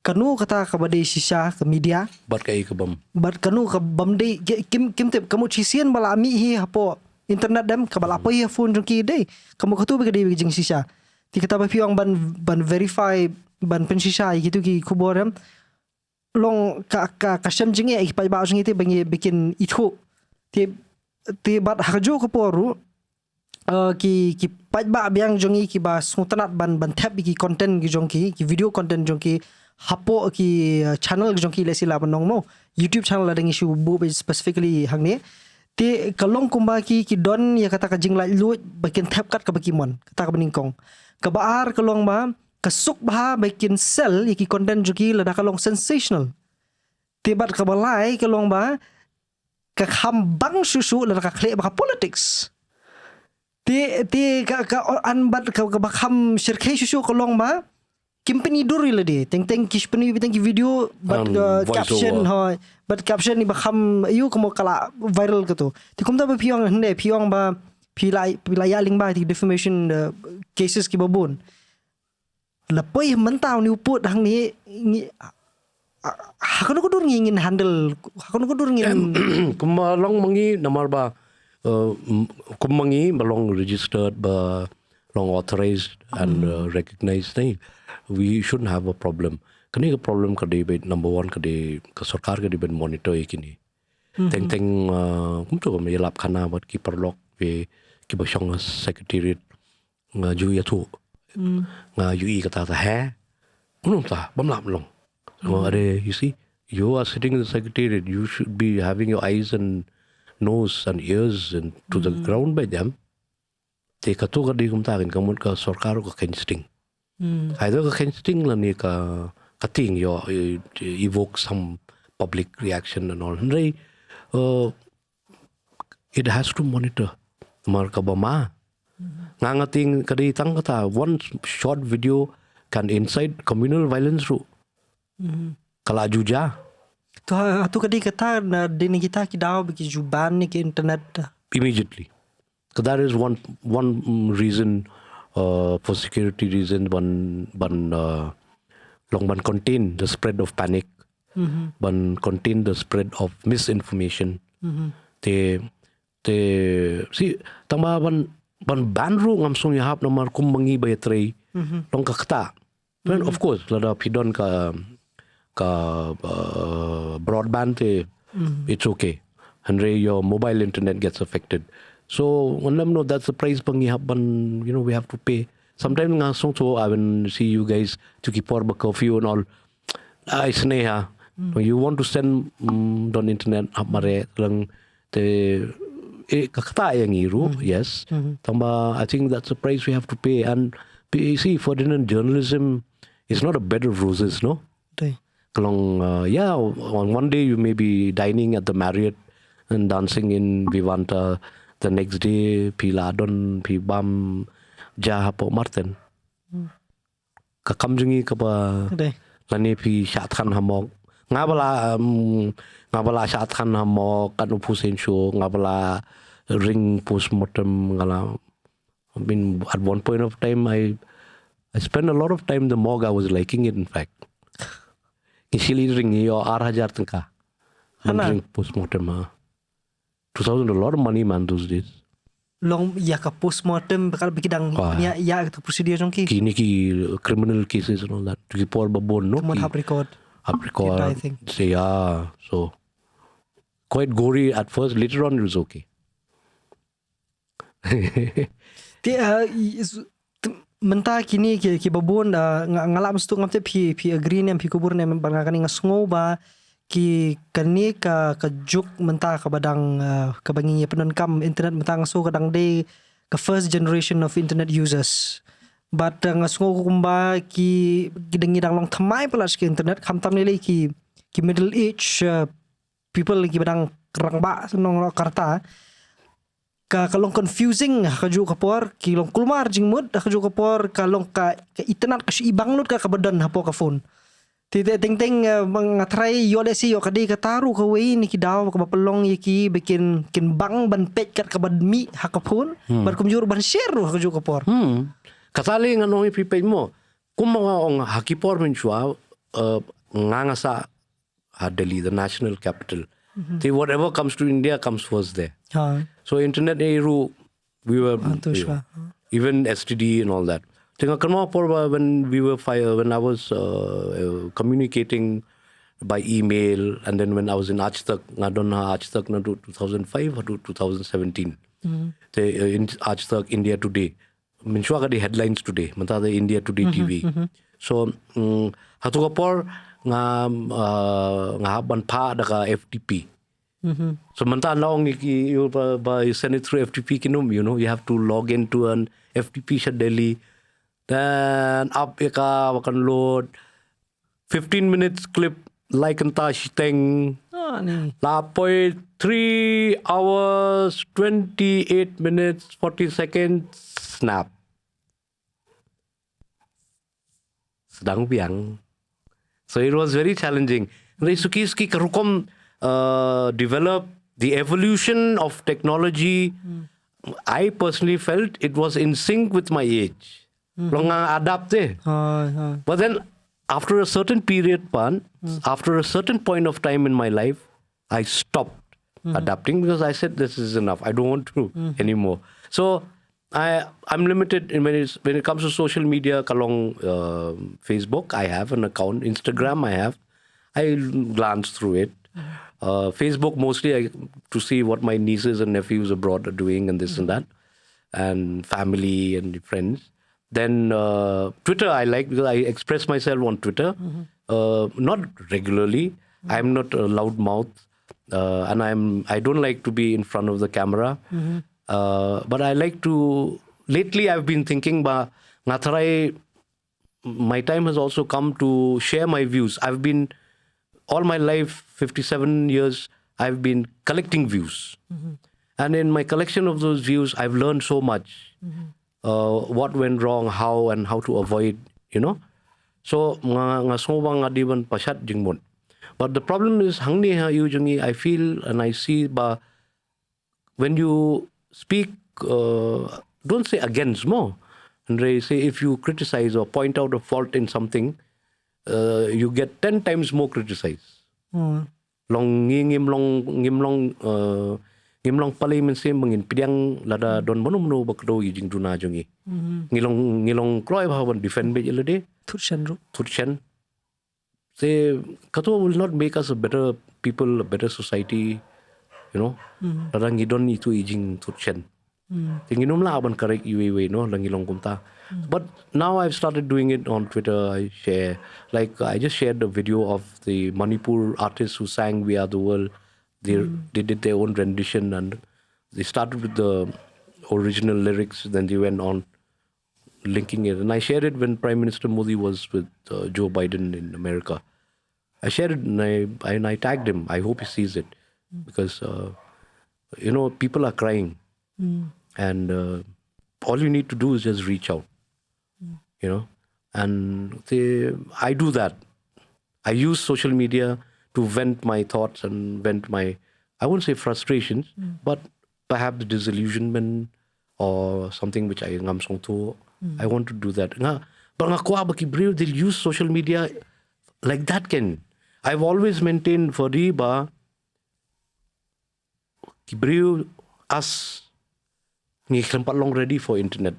kanu kata ka bade shisha ke media Bat kai ke bam. bat kanu ka bamde kim tip kamu chisian bala mi hi hapo internet dem ka bala apa hi phone jong ki de kamu katu bi de jing shisha ti kata ba piang ban verify ban pen shisha gitu ki kuborem long ka sem jinge ki pa ba jing ti bangi bikin itu ti bat harjo ko poru ki pajba biang jongi ki ba suntanat ban tap ki content ki jongki ki video content jongki hapo ki channel jongki lesila banong mo YouTube channel la dengi shu bu specifically hangne ti kalong kumba ki don ya kata ka jingla lu bakin tap kat ka bakimon kata ka beningkong ka baar kalong ba kasuk ba bakin sell ki content jongki la da kalong sensational ti bat ka balai kalong ba ka khambang susu la ka khle ba politics ti ka anbat ka kham shirkhe susu kolong ma company duri la de teng kishpani bitang video but caption hoy but caption ni ba kham yu komo kala viral kato ti kumta ba piong ba pilai yaling ba ti defamation cases ki babon la poi mentau ni uput hang ni hakano ko dur ngin handle hakano ko dur ngin kumalong mangi namar ba kumangi malong registered ba long authorized and recognized nahi we shouldn't have a problem kani ka problem ka de number 1 ka de ka sarkar ka de monitor ekini teng kumto ba may lap khana bat ki perlok ve ki ba shong secretariat nga ju ya thu nga ui ka ta ha unum ta bam lap long. So, you see, you are sitting in the secretariat. You should be having your eyes and nose and ears and to the ground by them. Te kato ka di kumtakin kamut ka sarkar ka kensting. Either ka kensting la ni ka kating you evoke some public reaction and all. It has to monitor. Mar ka ba ma? Ngangating kadi tang kata one short video can incite communal violence ru. Kala juja tu kadi kata na dini kita ki daw bi juban ni ki internet immediately. So that is one reason for security reasons one long ban contain the spread of panic, ban contain the spread of misinformation. Te see tamba ban banru ngamsong yahap namar kumangi bayatray long kakta. Then of course lada pidon ka broadband it's okay. And your mobile internet gets affected. So when them know that's the price we have to pay. Sometimes ngasong so I will see you guys to keep for curfew and all. I sneha. You want to send on internet mare lang te kakata yang iru yes. Tamba I think that's the price we have to pay. And see Ferdinand journalism is not a bed of roses, no? On one day you may be dining at the Marriott and dancing in Vivanta. The next day, pi ladon, pi bam, jahapo Martin. Kakamjungi kapa Đây. lani pi syatkan hamok. Ngabala syatkan hamok kan upusin show ngabala ring postmortem ngala. I mean, at one point of time, I spent a lot of time the morgue. I was liking it, in fact. Initially, ring your 6,000 tengka. Ring postmortem. 2,000, a lot of money, man, those days. Long ya ka postmortem bakal bikidang ya ya tu prosedur jong ki. Kini ki criminal cases and all that. Ki por babon, no? Cuma hap record. I think. So, yeah. So, quite gory at first. Later on, it was okay. Mentah kini ki babon ngalap stu ngamte pi agree nem pi kubur nem bangakani ngasngo ba ki kani ka juk mentah ka badang ka bangi penankam internet mentah ngaso kadang de ka first generation of internet users but ngasngo kumba ki dengi dang long thamai pelas ki internet kham tam ni ki middle age people ki badang rangba senong karta kalong confusing kaju kapor kilong kulmar jingmud kaju kapor kalong ka internet kasi ibang lut ka kabadan hapo ka phone tite ting mangatrai yo desi yo kadi kataru ka wei ni kidaw ka bapelong yiki bikin bang ban pet kat kabadmi hakapun bar kumjur ban share kaju kapor Kasali nganong ipipay mo kung mga ong hakipor min siya ngangasa Delhi, the national capital. Whatever comes to India comes first there. So internet we were even STD and all that. When I was communicating by email, and then when I was in Ajtak, ngadonna Ajtak na 2005 or 2017. In Ajtak India Today. Minshwa ka di headlines today. Manta the India Today TV. So hatukapor nga haban pa daka FTP. So manta long you send it through FTP kinum, you know, you have to log into an FTP sha Delhi. Then up ika wakan load 15 minutes clip like anta Hapdeng. Lapoy 3 hours 28 minutes 40 seconds snap. Sedang biang. So it was very challenging. Sukiski karukom develop the evolution of technology. I personally felt it was in sync with my age. Adapt. But then after a certain period, after a certain point of time in my life, I stopped adapting because I said this is enough. I don't want to anymore. So I'm limited when it comes to social media. Kalong Facebook, I have an account. Instagram, I glance through it. Facebook mostly to see what my nieces and nephews abroad are doing and this and that, and family and friends. Then Twitter I like because I express myself on Twitter, not regularly. I'm not a loud mouth, and I don't like to be in front of the camera. But I like to. Lately, I've been thinking, my time has also come to share my views. I've been all my life, 57 years, I've been collecting views, and in my collection of those views, I've learned so much. What went wrong, how to avoid, you know. So pashat jingmon. But the problem is I feel and I see when you speak, don't say against more. And they say if you criticize or point out a fault in something, you get 10 times more criticized. Ngimlong palay mense mangin pidang lada don mono bakdo yijing duna jongi. Ngilong kroy bhawan defend be jelade. Thurshan. Say kato will not make us a better people, a better society, you know. Lada ngidon itu yijing thurshan. Tinginum la aban correct iwe no langilong kumta. But now I've started doing it on Twitter. I share, like I just shared a video of the Manipur artists who sang "We Are the World." They did their own rendition and they started with the original lyrics. Then they went on linking it. And I shared it when Prime Minister Modi was with Joe Biden in America. I shared it and I tagged him. I hope he sees it because people are crying. And all you need to do is just reach out. And I do that. I use social media to vent my thoughts and vent my, I won't say frustrations, but perhaps disillusionment or something which I ngam song to. I want to do that. But they'll use social media like that can. I've always maintained for Riba, us long ready for internet.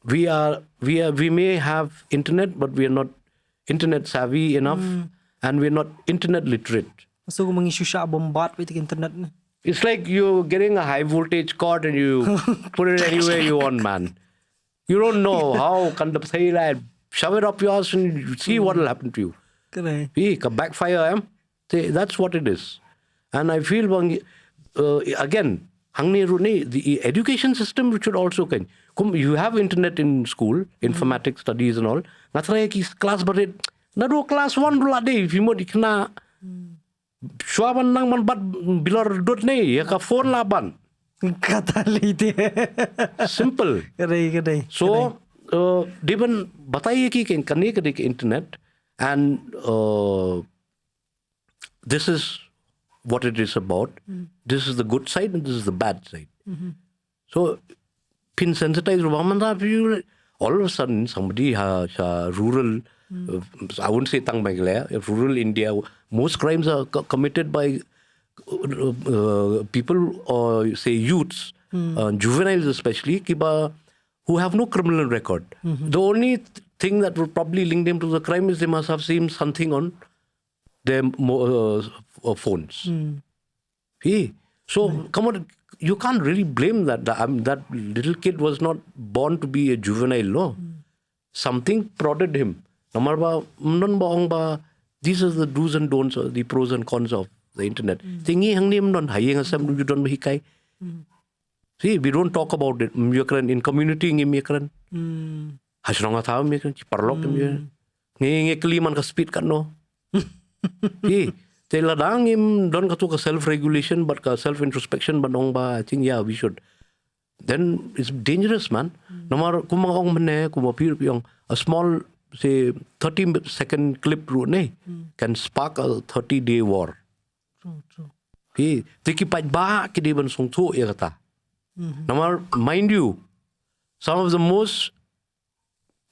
We may have internet, but we are not internet savvy enough, and we're not internet literate. So mangisya bombard with the internet. It's like you're getting a high voltage cord and you put it anywhere you want, man. You don't know how can the say like shove it up yours and you see what will happen to you. Correct. Backfire, that's what it is. And I feel again, the education system which should also can. You have internet in school, informatics studies and all. Class class 1 if you want ikna Shuaban nang man bat bilor dot ne ya ka phone laban. Kata lite. Simple. Kadai. So Devan bataiye ki kane ke internet, and this is what it is about. This is the good side and this is the bad side. So pin sensitized Ramanda, all of a sudden somebody has a rural, I wouldn't say Tang Meghalaya, rural India, most crimes are committed by people or say youths, juveniles especially, who have no criminal record. The only thing that would probably link them to the crime is they must have seen something on their phones. So come on, you can't really blame that. That little kid was not born to be a juvenile, no. Something prodded him. These are the do's and don'ts, the pros and cons of the internet. See, we don't talk about it. In community, don't self-regulation, but self-introspection, but I think, yeah, we should. Then it's dangerous, man. A small, say, 30-second clip can spark a 30-day war. True. Mind you, some of the most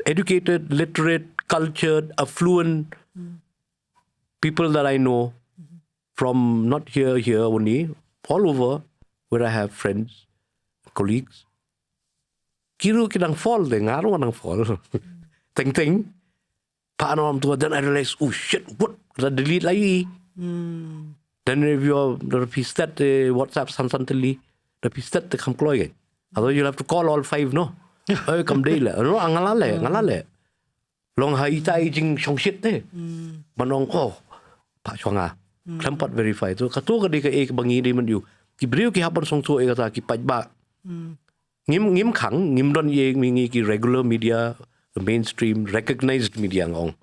educated, literate, cultured, affluent people that I know, from not here only, all over, where I have friends, colleagues, kiru kidang fall, ngaro nang fall. Ting. Paano am tuwa, then I realize, oh shit, what? Delete lagi. Then if you're repistat WhatsApp santali, repistat te kamkloy. Although you'll have to call all 5, no? Ay, kam day la. No, ngalale. Long haitai jing shong shit ne. Manong, pa shonga. Klampat verify. So kato ka di ka bangi di man yu. Ki brio ki hapan song to kata ki pajba. Ngim khang, ngim don ye mingi ki regular media, the mainstream recognized media ngong.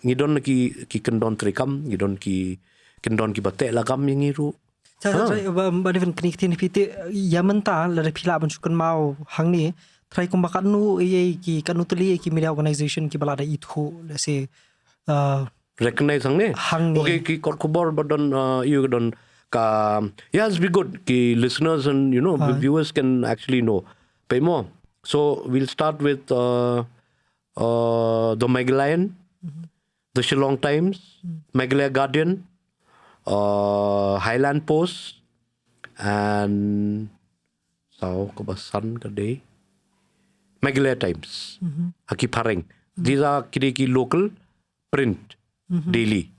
Ngidon ki kendon trikam, ngidon ki kendon ki bate lagam yang ngiru. Ba different kini piti yamenta la pila ban sukan mau hang ni try kung bakanu ki kanu tuli ki media organization ki balada itho let's say recognize hang ni. Okay, ki korkubor badon you don ka yes be good ki listeners and viewers can actually know. Pay more. So we'll start with the Meghalaya, the Shillong Times, Meghalaya Guardian, Highland Post, and Sun today, Meghalaya Times, Haki Pareng. These are ki local print daily.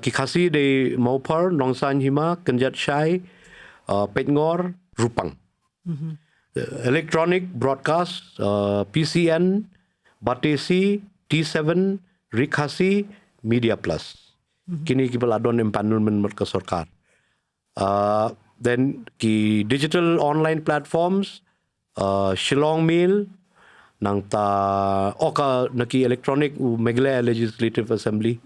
Ki khasi de Maupar, Nongsan Hima, Kanjat Shai, Peitngor, Rupang. Electronic broadcast, PCN, Batesi, T7, Rikhasi, Media Plus. Kini ki baladon empanelment merka sarkar. Then ki digital online platforms, Shillong Mail, nang ta naki electronic Meghalaya Legislative Assembly.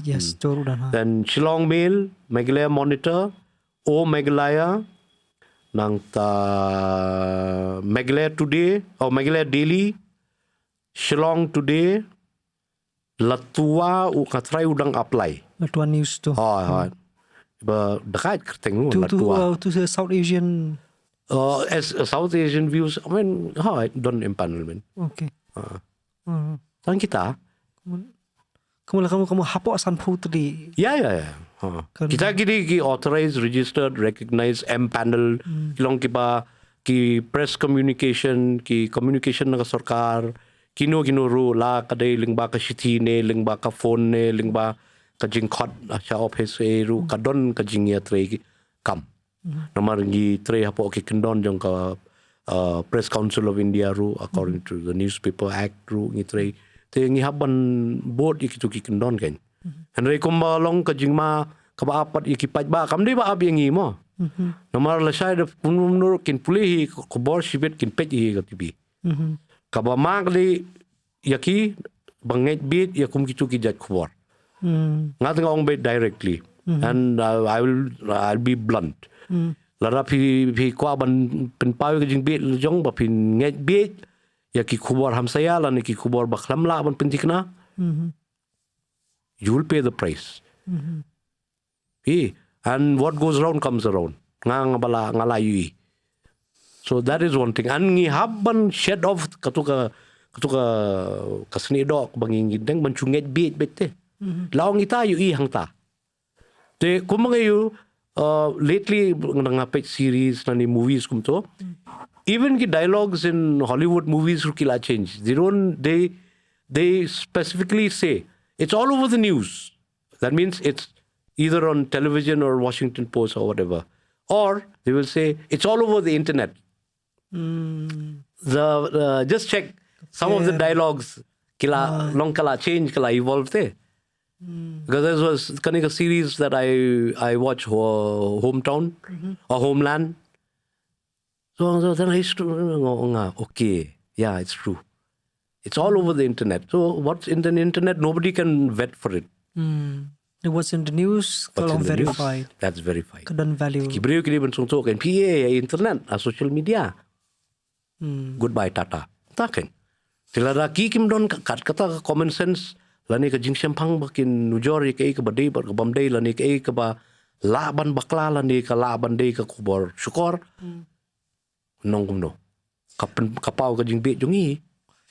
Yes, Then Shillong Mail, Meghalaya Monitor, O meghalaya nang ta meghalaya today or meghalaya daily Shillong today latua u katrai udang apply. Latua news tu. Ha. Ba dekat kerteng nu latua. To the South Asian. As South Asian views, I mean, don't empanelment. Okay. Tan kita. Kamu hapok san putri. Ya. Kita ki authorized, registered, recognized, empanel. Kilong kiba ki press communication, ki communication ng sarkar, kino ru la kadai lingba ka shiti ne, lingba ka phone ne, lingba ka jingkhot sa office ru kadon ka jingya tre kam. Namar ngi tre hapo ki kendon jong ka Press Council of India ru according to the Newspaper Act ru ngi tre te ngi haban board iki tu ki kendon kan. Henry kumba long ka jingma ka ba apat iki paj ba kam dei ba ab yang ngi mo. Namar la sai de punur kin pulih ko bor shibet kin pej hi ka tibi. Ka ba mak li yaki banget bit yakum ki tu ki jat khwar. Ngat ngong bet directly. And I'll be blunt. Lara phi kwa ban pen pau ke jing bit jong ba phin nget bit ya ki khubor ham saya la ni ki khubor ba khlam la ban pentikna. You will pay the price. And what goes around comes around. Nga bala ngala yu. So that is one thing. And ngi habban shed off katuka kasni dok bangi deng ban chunget bit bette. Laong ita yu hang ta. Te kumang yu lately nga page series nani movies kumto. Even the dialogues in Hollywood movies rukila change. They specifically say it's all over the news. That means it's either on television or Washington Post or whatever. Or they will say it's all over the internet. Just check some of the dialogues kila long kala change kala evolve there. Because there was kind of a series that I watched, Hometown or Homeland. So then I used to okay, yeah, it's true. It's all over the internet. So what's in the internet, nobody can vet for it. What's in the news, kalau verified. News, that's verified. Kadang value. Kibriyo kini bensung kan PA internet, social media. Goodbye Tata. Taken. Tilara ki kim don kata common sense. Lani ka jing sempang bakin nujor ke ka badai bar ka bamdai lani ke ka ba laban bakla lani ka laban dei ka kubor syukor nong kumno kapau ka jing be jungi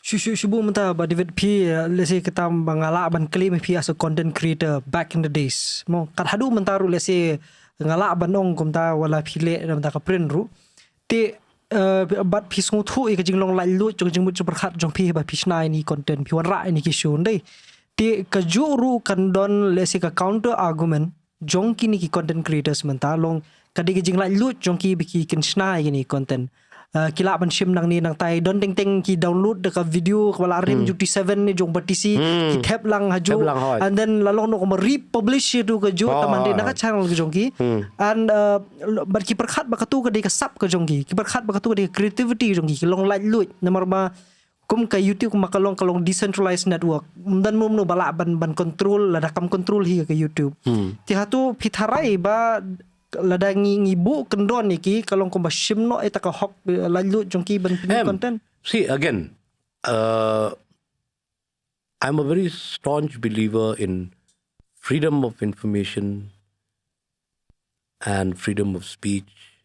Shubu menta ba David P let's say kita bangala ban claim P as a content creator back in the days mo kat hadu mentaru let's say ngala banong kumta wala phile menta ka print ru te bat P sung thu ka jing long lai lu jong jing mu chu berkhat jong P ba P snai ni content P wan ra ni ki shun dei ti kajuru kandon lesi ka counter argument jongki ni ki content creators menta long kadi jing la lut jongki biki kin snai ni content kila ban shim nang ni nang tai don teng teng ki download de ka video wala rim jukti 7 ni jong batisi ki tap lang haju and then lalong no ko republish tu ka ju taman de na channel ka jongki and bar ki perkhat ba ka tu ka de ka sap ka jongki ki perkhat ba ka tu ka de creativity jongki ki long la lut namar ba kum ka YouTube makalong kalong decentralized network dan mumno bala ban control lada kam control hi ka YouTube ti hatu pitharai ba lada ngibu kendon iki kalong ko bashimno eta ka hok lalu jongki ban content. See again I'm a very staunch believer in freedom of information and freedom of speech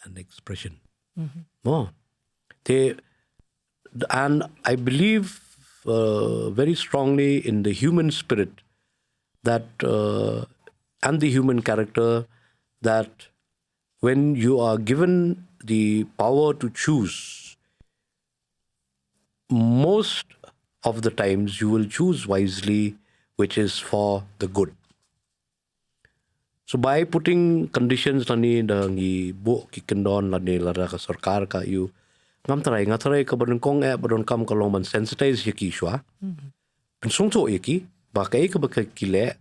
and expression. And I believe very strongly in the human spirit that and the human character that when you are given the power to choose, most of the times you will choose wisely, which is for the good. So by putting conditions lani dangi bo ki kendon lani lara ka sarkar ka you ngatarai ka badon kong badon kam ka long man sensitize yaki shwa pensung to yaki ba kai ka ba kile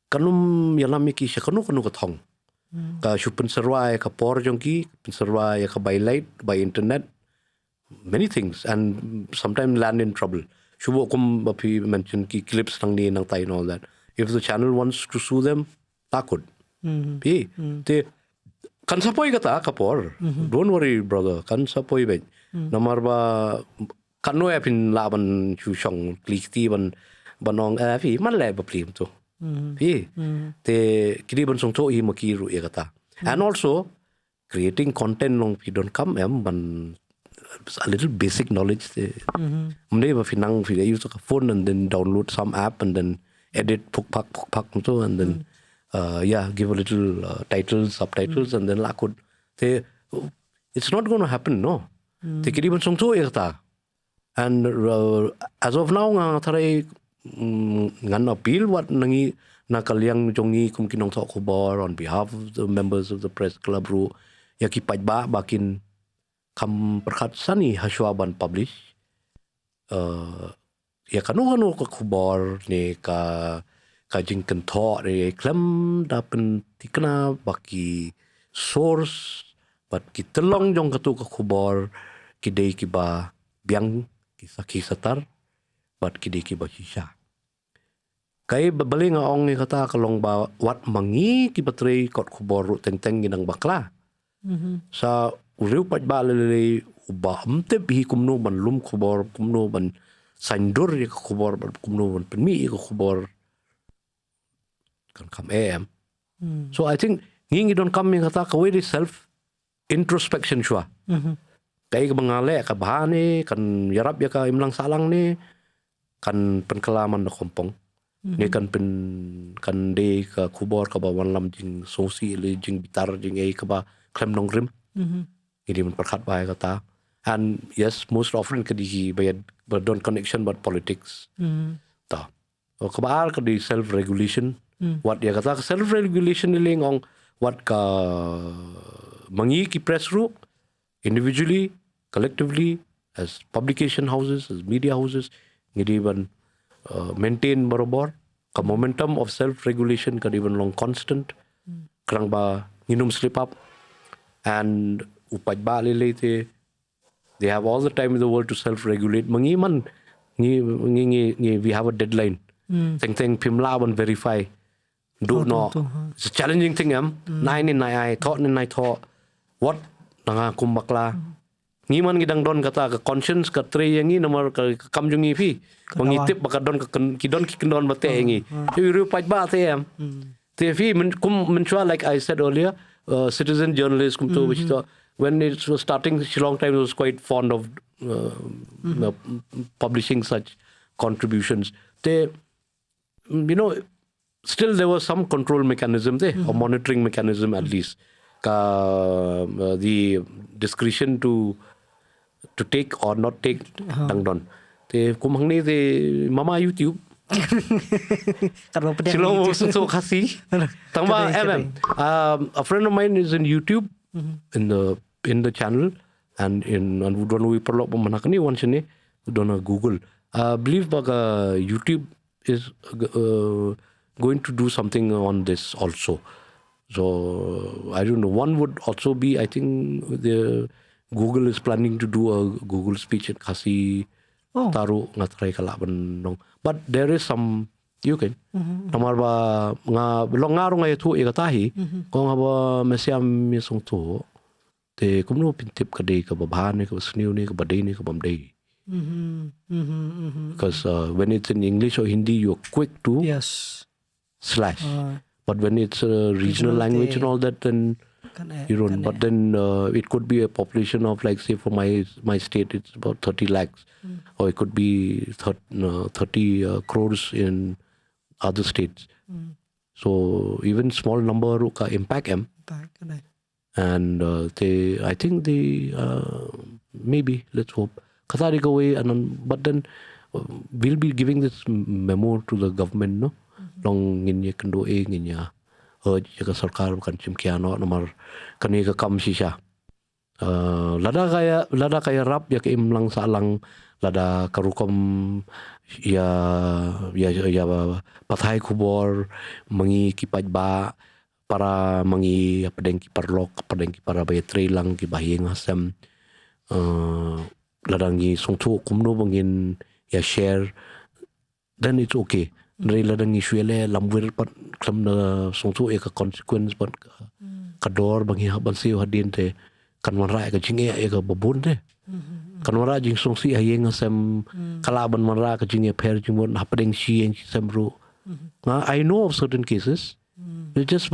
kanum yalam yaki shakanu kanu ka thong ka shu pensarwai ka por jongki pensarwai ka by light by internet many things and sometimes land in trouble shubo kum bapi mention ki clips nang ni nang tai and all that if the channel wants to sue them takut Pi te kan sapoi kata kapor. Don't worry brother, kan sapoi bet. Namar ba kan no apin laban Shillong klikti banong pi man le ba plim to. Pi te kidi ban song to I makiru ya kata. And also creating content long pi don't come ban a little basic knowledge. Mne ba finang fi use a phone and then download some app and then edit puk pak so and then give a little titles, subtitles and then lakud. It's not going to happen, no. Te kiri ban song to ta. And as of now nga taray ngan appeal what nangi nakalyang jongi kum kinong to kubar on behalf of the members of the press club ru yakipaj ba bakin kam perkat sani haswaban publish ya kanu ka kubar ne ka jingkan tho re klam dapen tikna baki source but kitelong jong katu ka kubar kidei ki ba biang ki satar but kidei ki ba shisha kai baling ong ni kata kalong ba wat mangi ki batre kot kubar ru tenteng ginang bakla sa uriu pat ba lele uba amte bi kumno ban lum kubar kumno ban sandur ya kubar ban kumno ban penmi ya kubar kan kam so I think ngingi don kam yang kata kawai di self introspection shwa kai ka mangale ka bahane kan yarap ya ka imlang salang ni kan penkalaman na kompong ni kan de ka kubar ka ba wan lam jing sosi le jing bitar jing ka ba klem nong rim ini man perkat ba kata and yes most often kadi bayad don connection but politics ta o kabar kadi self regulation what dia kata self regulation ni ong what ka mangi ki press ru individually collectively as publication houses as media houses ngidi ban maintain barobar ka momentum of self regulation kadi ban long constant krang ba nginum slip up and upaj ba lelete they have all the time in the world to self regulate mangi man ngi we have a deadline teng pimla ban verify do no it's a challenging thing nine in I thought in I thought what nanga kumbakla ngi man gidang don kata ka conscience ka tre yangi nomor ka kamjungi fi mangi tip baka don ka kidon kikendon bate yangi ru upaj ba te fi men chwa like I said earlier citizen journalist kum to which when it was starting Shillong Times was quite fond of publishing such contributions. They, still there was some control mechanism there or monitoring mechanism at least. The discretion to take or not take dang don. Te kumang ni te mama YouTube. Shillong also so kasi. Tangba a friend of mine is in YouTube in the channel and don't we perlok pemanakani once ni don't Google. Believe baga YouTube is going to do something on this also. So I don't know. One would also be I think the Google is planning to do a Google speech at kasi taru ngatray kalaban nong. But there is some you can. Namar ba nga longarong ay tu ikatahi ko nga ba mesyam misong tu te kumno pintip ka day ka babahane ka sniw ni ka baday ni ka bamday. Because when it's in English or Hindi you're quick to slash. But when it's a regional language and all that then you don't. But then it could be a population of like say for my state it's about 30 lakhs or it could be 30 crores in other states. So even small number ka impact and I think they maybe let's hope Katari go away but then we'll be giving this memo to the government no long nginya kendo nginya jaga sarkar bukan cimkiano nomor kani ka kam sisha lada kaya rap ya ke imlang salang lada karukom ya pathai kubor mangi kipaj ba para mangi Hapdeng ki parlok Hapdeng ki para bay trailang ki bahing hasam ladangi songtu kumno bangin ya share then it's okay Rei ladang isuele lamwir pat klam na songtu eka consequence pat kador bangi haban siu hadin te kanwanra eka jinge eka babun te. Kanwanra jing songsi hayeng asem kalaban manra ka jinge per jimon hapdeng sieng semru. I know of certain cases. It just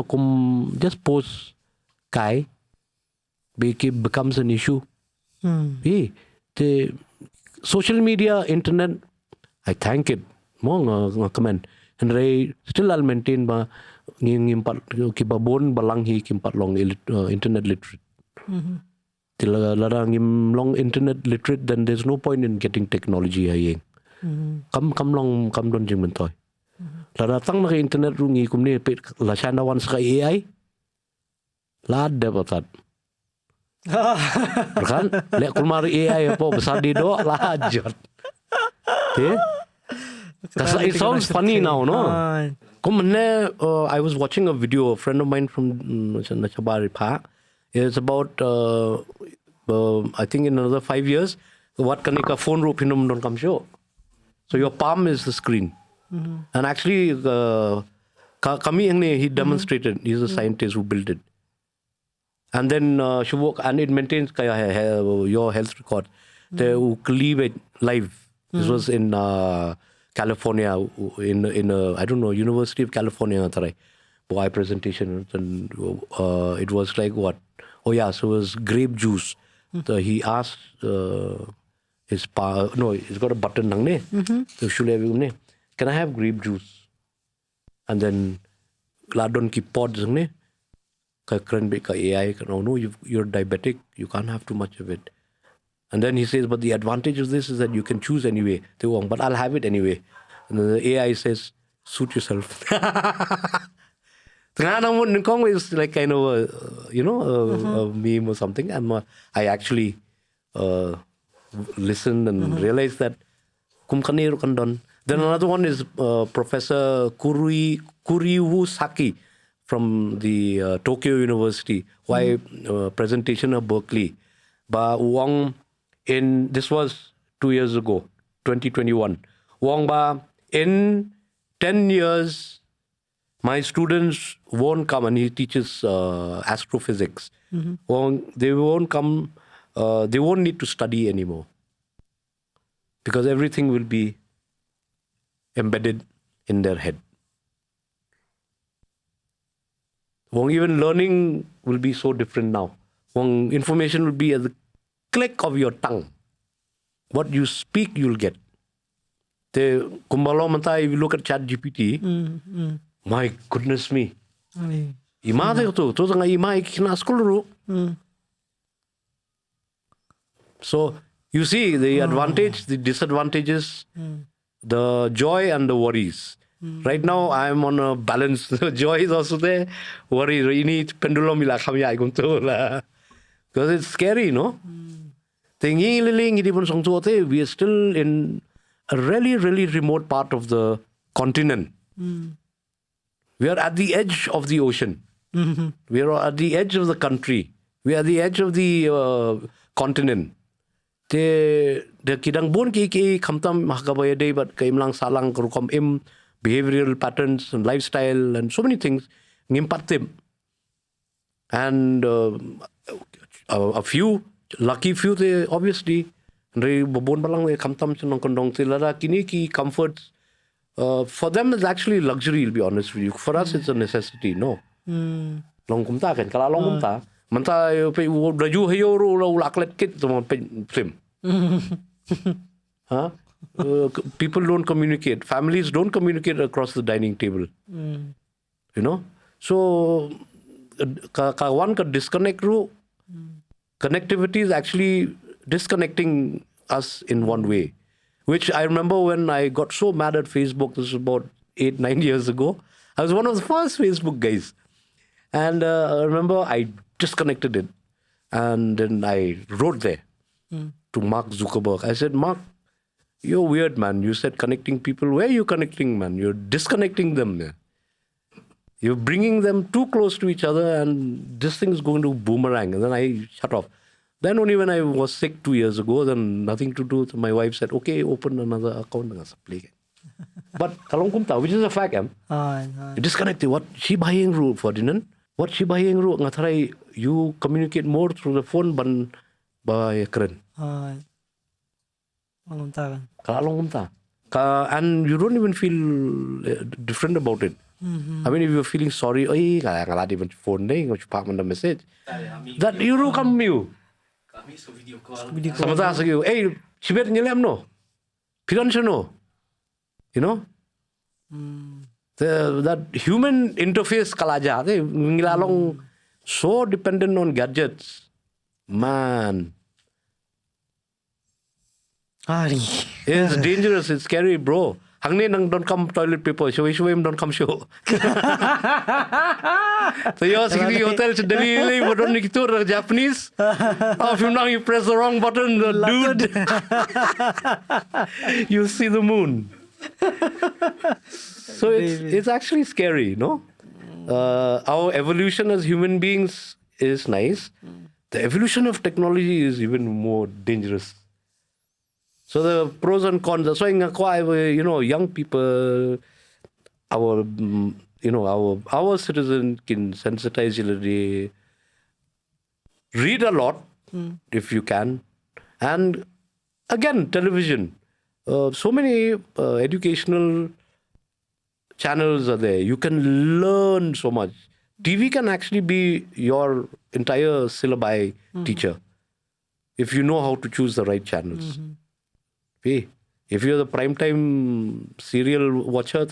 post kai becomes an issue. The social media, internet, I thank it. Mo comment. And I still I'll maintain ba ngimpat kibabon balang hi kimpat long internet literate. Tila lara ngim long internet literate, then there's no point in getting technology hayeng. Kam long kam don jing mentoy. Lara tang na internet rungi kumni pet la shana wan sa AI. La de batat. Kan lek kulmari AI po besar di do la jot. It sounds funny now, no? I was watching a video, a friend of mine from Chabari Pa. It's about, I think in another 5 years, what kanika phone rope hinum don't come show. So your palm is the screen. And actually, he demonstrated, he's a scientist who built it. And then and it maintains your health record. They leave it live. This was in California, in I don't know, University of California. Boy presentation, and it was like what? Oh yeah, so it was grape juice. He asked he's got a button nang ne. Can I have grape juice? And then ladon ki pods nang ne. AI, no, you're diabetic, you can't have too much of it. And then he says, but the advantage of this is that you can choose anyway. But I'll have it anyway. And then the AI says, suit yourself. Is like kind of a meme or something. And I actually listened and realized that then another one is Professor Kuryu Saki from the Tokyo University, presentation of Berkeley. Ba Wong this was 2 years ago, 2021. Wong ba, in 10 years, my students won't come, and he teaches astrophysics. Wong, they won't come, they won't need to study anymore. Because everything will be embedded in their head. Even learning will be so different now. Information will be at the click of your tongue. What you speak, you'll get. If you look at ChatGPT, my goodness me. So you see the advantage, the disadvantages, the joy and the worries. Right now, I'm on a balance. Joy is also there. Worry, pendulum because it's scary, no? We are still in a really, really remote part of the continent. We are at the edge of the ocean. We are at the edge of the country. We are at the edge of the continent. The kidang bon ki kamtam mahkabaya day but kaimlang salang kerukom im behavioral patterns and lifestyle and so many things ngimpat. And a few, lucky few, they obviously babon balang they kamtam chinong kondong tilara kini ki comforts. For them it's actually luxury, to be honest with you. For us it's a necessity, no. Long kumta kan kala long kumta manta pe daju hayo ro laklet kit to film. People don't communicate. Families don't communicate across the dining table. So one could disconnect. Connectivity is actually disconnecting us in one way. Which I remember when I got so mad at Facebook, this was about 8-9 years ago. I was one of the first Facebook guys. And I remember I disconnected it. And then I wrote there to Mark Zuckerberg. I said, Mark, you're weird, man. You said connecting people. Where are you connecting, man? You're disconnecting them, man. You're bringing them too close to each other and this thing is going to boomerang. And then I shut off. Then only when I was sick 2 years ago, then nothing to do. So my wife said, okay, open another account. But kalong kumta, which is a fact, Ai. disconnected. What she buying ru Ferdinand? What she buying ru ngatharai you communicate more through the phone by keren. Ai. Ang tagan. Kalong kumta. And you don't even feel different about it. I mean, if you're feeling sorry, ngala di phone deh, ngucap mana message. That you ru come you. Kami so video call. Samata sa you, sibet nyelam no. Piran siya no. You know? That human interface kalaja, ngilalong so dependent on gadgets. Man. Ari. It's dangerous, it's scary, bro. Hangni nang don't come toilet paper, show don't come show. So you're sitting hotel to Delhi, but don't need to Japanese. If you now you press the wrong button, dude. You see the moon. So it's actually scary, no? Our evolution as human beings is nice. The evolution of technology is even more dangerous. So the pros and cons. That's why young people, our citizen can sensitize you. Read a lot if you can, and again television. So many educational channels are there. You can learn so much. TV can actually be your entire syllabi teacher if you know how to choose the right channels. If you're the primetime serial watcher,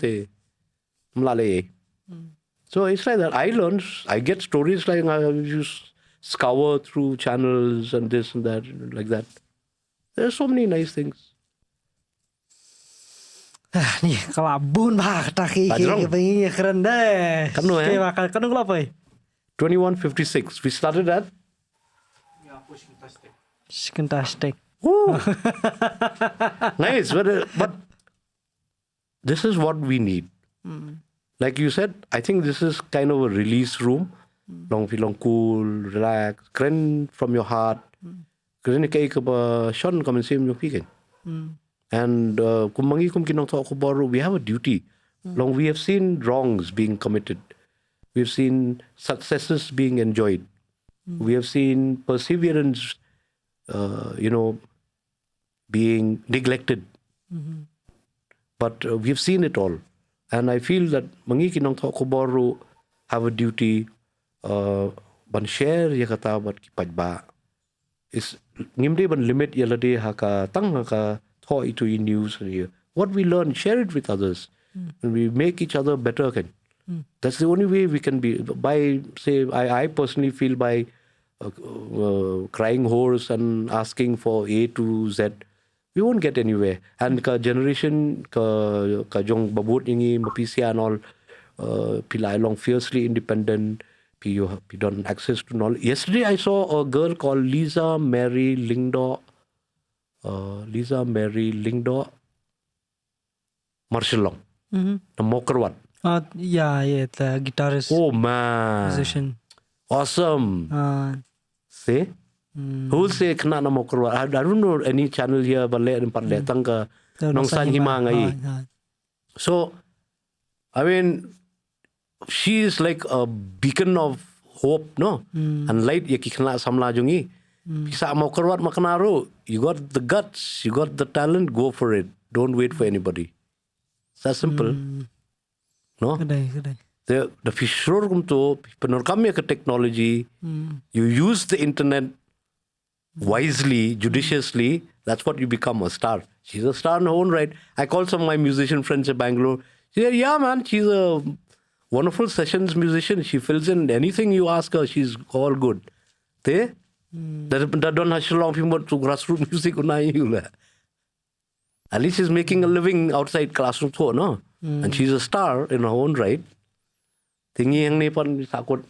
so it's like that. I get stories like I just scour through channels and this and that, like that. There's so many nice things. Ni kelabun pak taki begini keren deh. Kanu makan kanu kelapa? 2156. We started at. Yeah, pushing plastic. Fantastic. Nice, but this is what we need. Like you said, I think this is kind of a release room. Long feel cool, relax, keren from your heart. Keren kay ka Sean come and see yung pikin. And we have a duty. Long we have seen wrongs being committed. We've seen successes being enjoyed. We have seen perseverance, being neglected. But we've seen it all. And I feel that mangi kinong Koboru have a duty ban share yakata bat kipajba is ngimde ban limit yalade haka tang haka tho itu in news here. What we learn, share it with others. And we make each other better. That's the only way we can be. By say, I personally feel by crying horse and asking for A to Z, we won't get anywhere. And ka generation ka jong babut ingi mapisia and all pilai long fiercely independent. You don't access to knowledge. Yesterday I saw a girl called Lisa Mary Lingdo Shillong. The Mokerwat. Yeah, the guitarist. Oh man. Musician. Awesome. See? Who say kena na Mokerwat? I don't know any channel here but let empat letang ka nongsan hima ngai. So I mean she is like a beacon of hope, no? And light ya kikna samla jungi. Bisa Mokerwat makanaro. You got the guts, you got the talent, go for it. Don't wait for anybody. It's that simple. No? Kedai. The fishroor kumto penorkam ya ke technology. You use the internet wisely, judiciously. That's what you become, a star. She's a star in her own right. I called some of my musician friends in Bangalore. She said, yeah man, she's a wonderful sessions musician. She fills in anything you ask her. She's all good. They don't have Shillong people to grassroots music unai. At least she's making a living outside classroom, no? And she's a star in her own right. Tingi yang ni pan sakot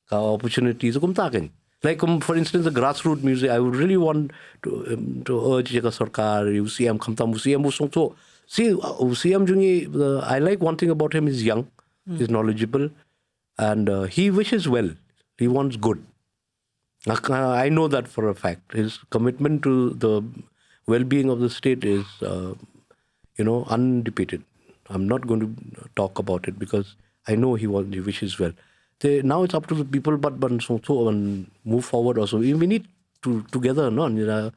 ka opportunities kumtakin. Like for instance, the grassroots music, I would really want to urge the sarkar, UCM kamta UCM usong to. See, UCM jungi, I like one thing about him, he's young, he's knowledgeable, and he wishes well. He wants good. I know that for a fact. His commitment to the well-being of the state is undefeated. I'm not going to talk about it because I know he wishes well. Now it's up to the people, but and move forward also. We need to together, no?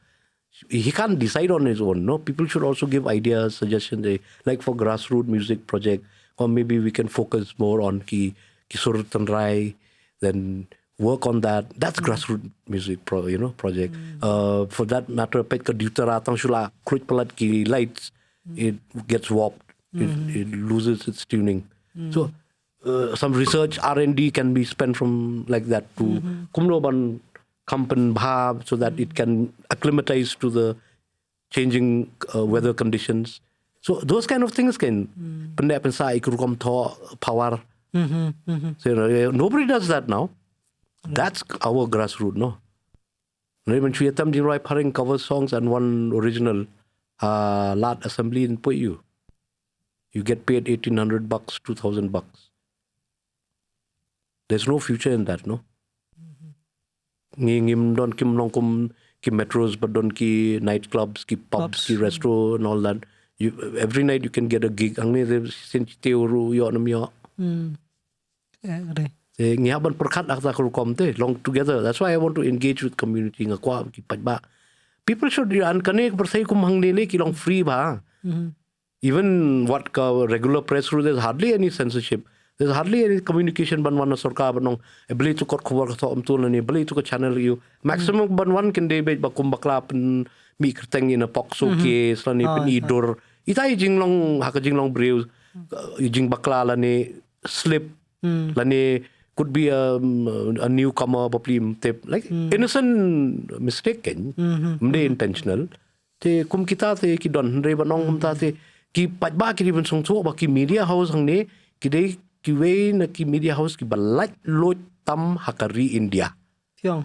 He can't decide on his own, no? People should also give ideas, suggestions, like for grassroots music project, or maybe we can focus more on ki surut tanrai, then work on that. That's grassroots music project. For that matter, petka diutara tang shula kruit palat ki lights, it gets warped. It loses its tuning. So some research R&D can be spent from like that to kumloban kampan bhab so that it can acclimatize to the changing weather conditions. So those kind of things can pendek pensa ikrukom tho power. So, nobody does that now. That's our grassroots, no. When we attempt to write cover songs and one original lat assembly in put you get paid $1,800, $2,000. There's no future in that, no. Ngim don kim long kum ki metros, but don ki nightclubs, ki pubs, ki resto and all that. Every night you can get a gig. Angni de senchite uru yo nam yo. Ngihaban perkat akta krukom te long together. That's why I want to engage with community ngakwa ki pajba. People should ankane bersai kum hangnele ki long free ba. Even what regular press through, there's hardly any censorship. There's hardly any communication banwan sarkar banong ability to kot khobor ka amtul ni ability to channel you. Maximum banwan can debate ba kumbakla pen mi kerteng in a pokso case lani pen idor. Itai jinglong haka jinglong brews jing bakla lani slip lani could be a newcomer probably like innocent mistake kan mde intentional te kum kita te ki don re banong humta te ki pajba ki ban song so ba ki media house hangne ki dei ki way na ki media house ki balat lot tam hakari India.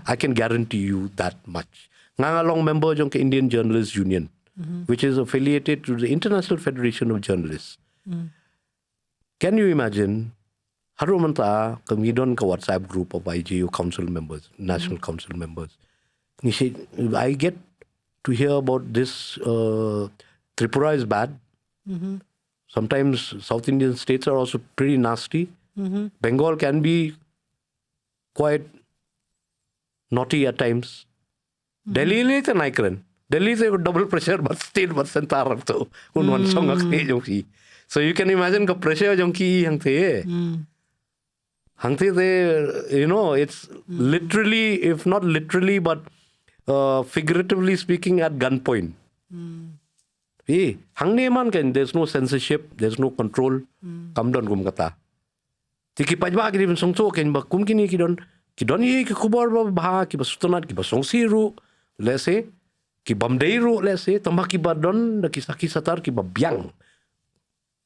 I can guarantee you that much. Ngangalong member jong ke Indian Journalists Union, which is affiliated to the International Federation of Journalists. Can you imagine? Harumanta kamidon ka WhatsApp group of IGU council members, national council members. I get to hear about this. Tripura is bad. Sometimes South Indian states are also pretty nasty. Bengal can be quite naughty at times. Delhi is an icon. Delhi is a double pressure, but state but sentar to unwan song jongki. So you can imagine the pressure jongki hangte. Hangte they, it's literally, if not literally, but figuratively speaking, at gunpoint. Hangne man kan, there's no censorship, there's no control. Kamdon kum kata. Tiki pajba ki din song so ken ba kum kini ki don ye ki khubor ba bha ki ba sutanat ki ba song siru lese ki bamdeiru lese tamba ki ba don da ki saki satar ki ba biang.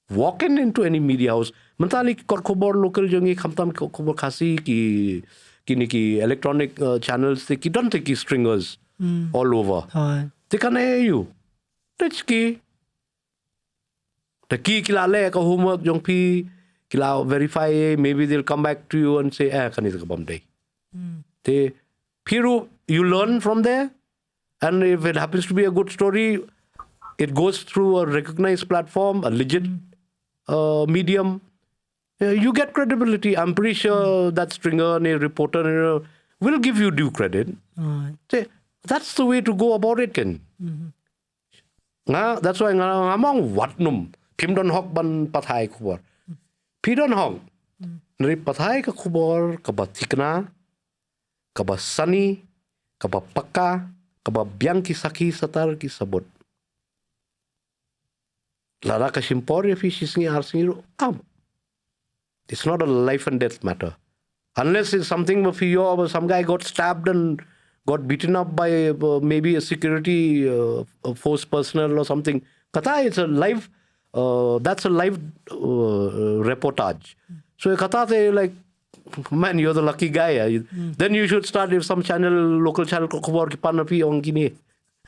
Walking into any media house, mentali ki kor khubor local jongi khamtam ki khubor khasi ki kini ki electronic channels te ki don te ki stringers all over. Te kan you. That's key. The key kilale ka homework jong pi kila verify maybe they'll come back to you and say kanita ka bamday. Te piru you learn from there, and if it happens to be a good story, it goes through a recognized platform, a legit medium. You get credibility. I'm pretty sure that stringer and a reporter will give you due credit. Say that's the way to go about it, Ken. That's why ngamong watnum pimdon hok ban pathai khubor. Pidon hok nri pathai ka khubor ka ba thikna ka ba sani ka ba pakka ka ba biang ki saki satar ki sabot. Lara ka simpor ya fi sisngi arsingiru it's not a life and death matter. Unless it's something of your some guy got stabbed and got beaten up by maybe a security force personnel or something. Kata, it's a live, that's a live reportage. So Kata, they like, man, you're the lucky guy. Then you should start if some channel, local channel, khobor ki panapi ong kini.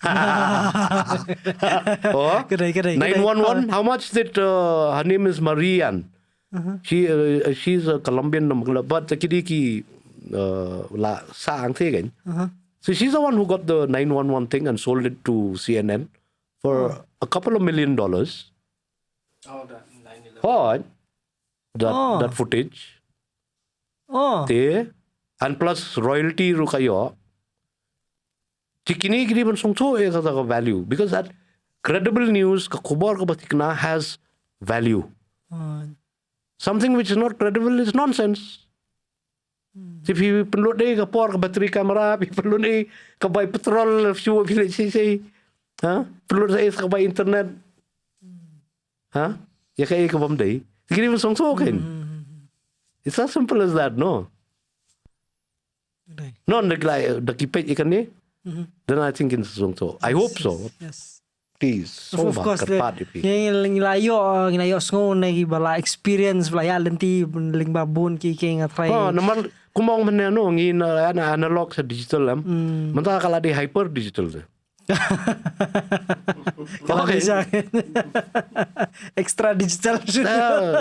911, how much did, her name is Marianne. She's a Colombian, but the kidiki la saang again. So she's the one who got the 911 thing and sold it to CNN for a couple of $1 million. Oh, that 9/11. Hot that footage. Te and plus royalty ru kayo. Tikini kini ban songso e kata ka value because that credible news ka kubar ka batikna has value. Something which is not credible is nonsense. If you perlu ni ka por ka bateri kamera, perlu ni ka buy petrol, fuel say, perlu saya ka buy internet. Ya kaya ka bam day. Kini ban songso kan. It's as simple as that, no? No, the kipet ikan ni. Then I think it's so. I hope so. Yes. Please. So Of course, kerpat ipi. ngelayo sngo nagi bala experience bala ya lenti ling babun ki ngatrai. Naman kumong man no ngin analog sa digital Manta kala di hyper digital se. Kalau bisa extra digital.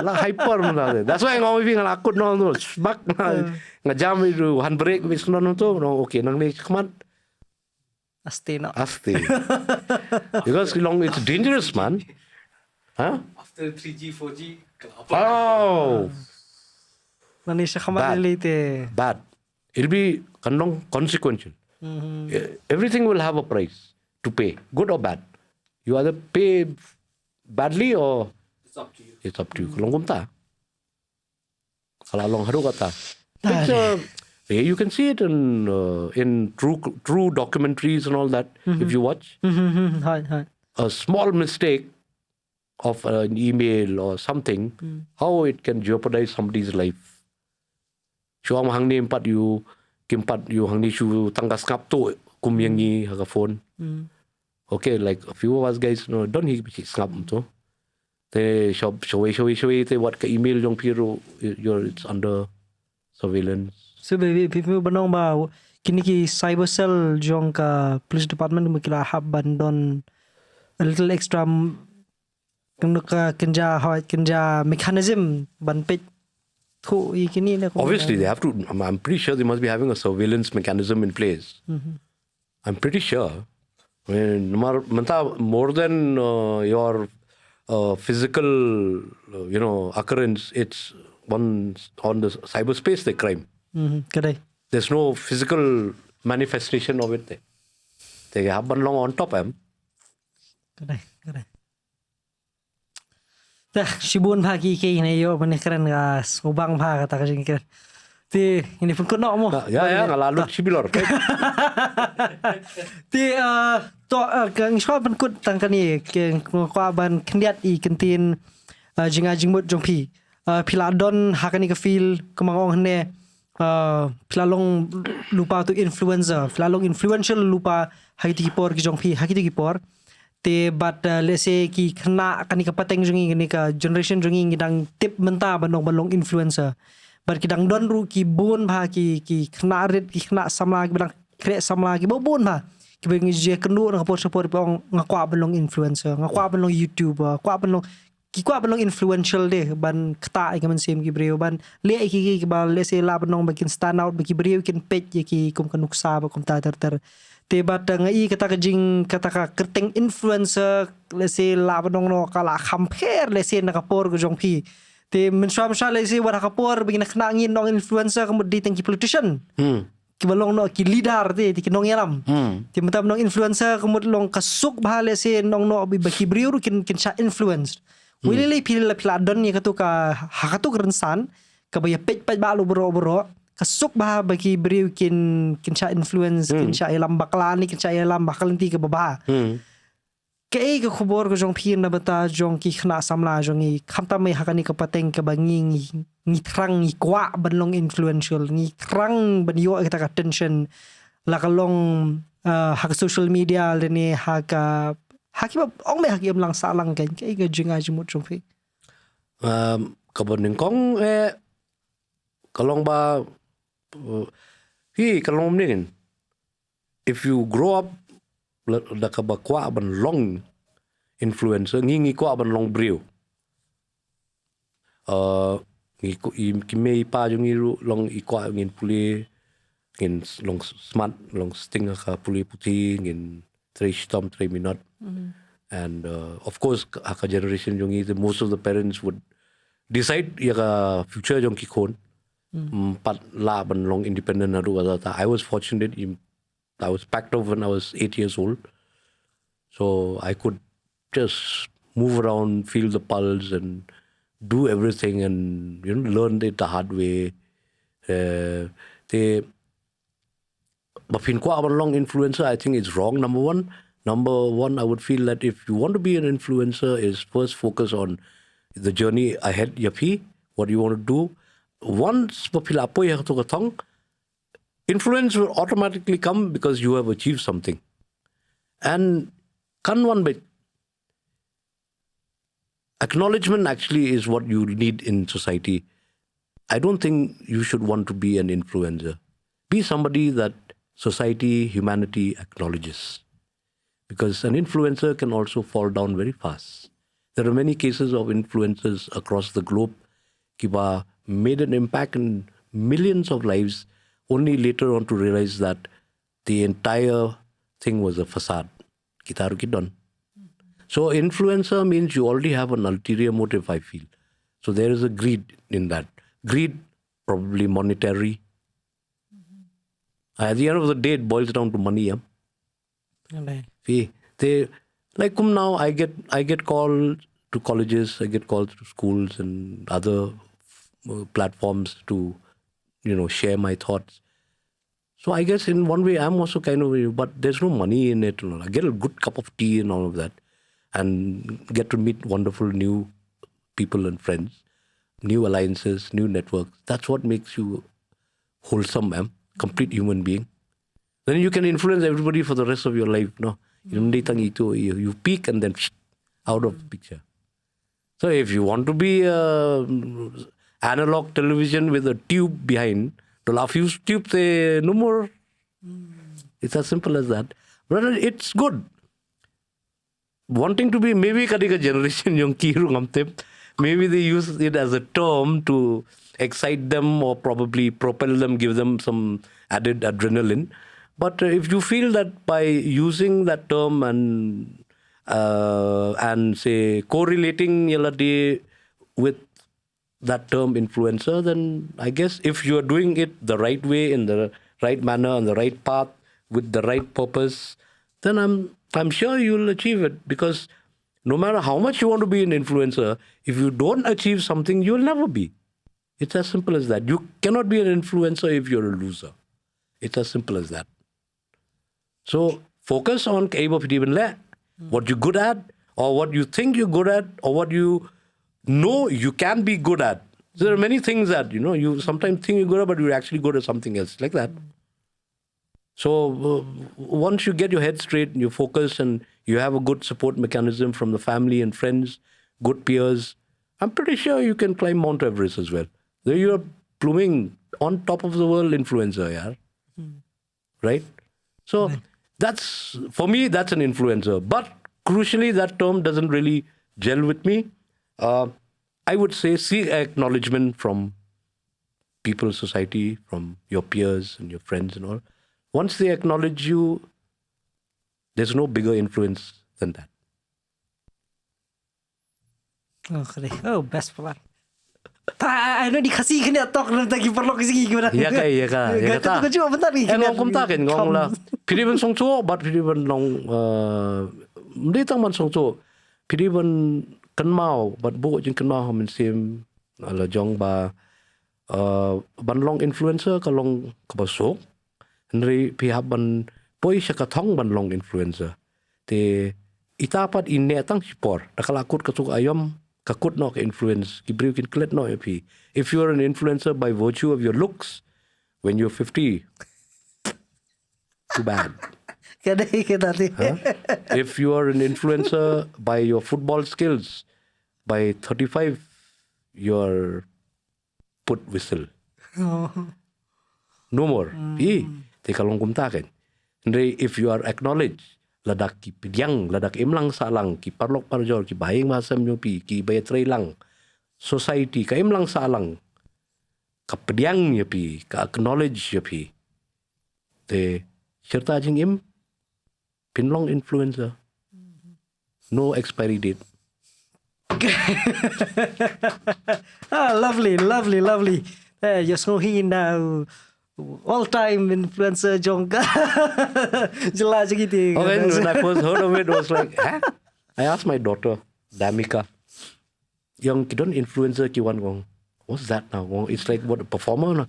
La hyper man. That's why ngau ipi ngalakut no bak ngajam itu handbrake wis no to no okay nang ni kemat. Aste. Because Shillong it's dangerous man. After 3G, 4G, Oh. Manisha kamat lite. Bad. It'll be consequential. Everything will have a price to pay, good or bad. You either pay badly or it's up to you. it's up to you. Kalau kumta, kalau long haru kata. You can see it in true documentaries and all that. If you watch, a small mistake of an email or something, how it can jeopardize somebody's life. Shuang hang ni empat you hang ni shu tanggas ngap tu kumyangi haga phone. Okay, like a few of us guys don't he snap tu. They show they what ka email jong piru it's under surveillance. So baby people banong ba kini ki cyber cell jong ka police department mukila hab bandon a little extra kenja mechanism ban pet thu kini na. Obviously they have to. I'm pretty sure they must be having a surveillance mechanism in place. I'm pretty sure. I mean, more than your physical occurrence, it's on the cyberspace the crime. Kadai. There's no physical manifestation of it. They have one long on top Kadai. Dah shibun pagi ke ini yo menikran gas ubang pa kata kasi kira. Ti ini pun kono mo. Ya ngalalut sibilor. Ti to kang shwa ban kut tang kani ke kwa ban kendiat I kentin jingmut jongpi. Piladon hakani ka feel kumangong hne pilalong lupa tu influencer, pilalong influential lupa hakiti kipor ki jongpi hakiti kipor. Te but let's say ki kena kani ka pateng jungi ni ka generation jungi ngidang tip menta balong influencer but kidang don ru ki bon ba ki kena red ki kena samla ki bilang kre samla ki bon ba ki bang je kendu na support pong ngakwa balong influencer ngakwa balong youtuber kwa balong influential deh ban kata ki man sem ki breu ban le ki ba let's say la balong bakin stand out ki breu kin page ki kum kanuksa ba kum ta ter te bat ngai kata ka kerteng influencer let's say la banong no kala compare let's say nakapor ko jong pi te mensha let's say wala kapor bigina kena ngin nong influencer kemudian tengki politician ki balong no ki leader te ki nong yalam te mentam nong influencer kemudian long kasuk bah let's say nong no bi baki briu kin sha influence wilili pila don ni katu ka hakatu rensan ka baya pej ba lu bro kasuk bah bagi beriu kin sha influence kin sha ilam baklan ni kin sha ilam baklan ti ke baba ke khubor ko jong phin na bata jong ki khna samla jong I khamta mai hakani ka pateng ka bangi ni thrang ni kwa banlong influential ni thrang ban yo ka attention la kalong hak social media le ni haka hakiba ong me hakim lang salang kan ke ga jinga jimut jong phi kabon kong kalong ba kalong nin if you grow up da ka ba kwa ban long influencer ngi kwa ban long briu ngi ko kimei pa jung long kwa ngin puli ngin long smart long sting ka puli puti ngin 3 storm 3 minute And of course, aka generation jongi, most of the parents would decide yaka future jong ki khon. Pat la ban long independent na ru I was fortunate. I was packed off when I was 8 years old. So I could just move around, feel the pulse and do everything and, learn it the hard way. But long influencer, I think it's wrong, number one. Number one, I would feel that if you want to be an influencer, is first focus on the journey ahead, yapi, what you want to do. Once influence will automatically come because you have achieved something. And can one bit acknowledgement actually is what you need in society. I don't think you should want to be an influencer. Be somebody that society, humanity acknowledges. Because an influencer can also fall down very fast. There are many cases of influencers across the globe kiba made an impact in millions of lives, only later on to realize that the entire thing was a facade. Kitaru kidon. So influencer means you already have an ulterior motive, I feel. So there is a greed in that. Greed, probably monetary. At the end of the day, it boils down to money. They like now I get called to colleges, I get called to schools and other platforms to share my thoughts. So I guess in one way I'm also kind of, but there's no money in it. I get a good cup of tea and all of that, and get to meet wonderful new people and friends, new alliances, new networks. That's what makes you wholesome, complete human being. Then you can influence everybody for the rest of your life. No, you peak and then out of the picture. So if you want to be analog television with a tube behind, to laugh use tube no more. It's as simple as that. But it's good. Wanting to be maybe kadika generation yung kiru ngamtep, maybe they use it as a term to excite them or probably propel them, give them some added adrenaline. But if you feel that by using that term and say correlating yaladi with that term influencer, then I guess if you are doing it the right way, in the right manner, on the right path, with the right purpose, then I'm sure you'll achieve it. Because no matter how much you want to be an influencer, if you don't achieve something, you'll never be. It's as simple as that. You cannot be an influencer if you're a loser. It's as simple as that. So focus on what you're good at, or what you think you're good at, or what you know you can be good at. So there are many things that, you sometimes think you're good at, but you're actually good at something else, like that. So once you get your head straight and you focus and you have a good support mechanism from the family and friends, good peers, I'm pretty sure you can climb Mount Everest as well. There you are blooming on top of the world influencer, yeah. Right? So for me, that's an influencer. But crucially, that term doesn't really gel with me. I would say seek acknowledgement from people, society, from your peers and your friends and all. Once they acknowledge you, there's no bigger influence than that. Oh, best plan. Ano dikasih kena tok na tagi perlu kasi gimana? Ya ka. Kata ko juga bentar ni. Ngom ta ken ngong la. Piliban song chu, but piliban long ndi tang man song chu. Piliban kan mau, but bu jing kan mau min sim ala jong ba ban long influencer ka long kabasok. Nri pihap ban poi siya ka thong ban long influencer. Te itapat inne tang sipor. Nakalakut ka suk ayom kakut no ka influence kibriu kin klet no epi. If you are an influencer by virtue of your looks when you're 50, too bad. If you are an influencer by your football skills, by 35 you're put whistle. No more. Te kalong kumtaken. If you are acknowledged, ladak ki pidyang, ladak imlang salang, ki parlok parjor, ki bahing masam nyopi, ki bayatray lang. Society, ka imlang salang, ka pidyang nyopi, ka acknowledge nyopi. Te, sirta jing im, pinlong influencer. no expiry date. Lovely. Just know he now all-time influencer jongka. Jelas gitu. Okay, when I first heard of it, I was like, huh? I asked my daughter, Damika, yang kidon influencer kiwan gong. What's that now? It's like what, a performer? No?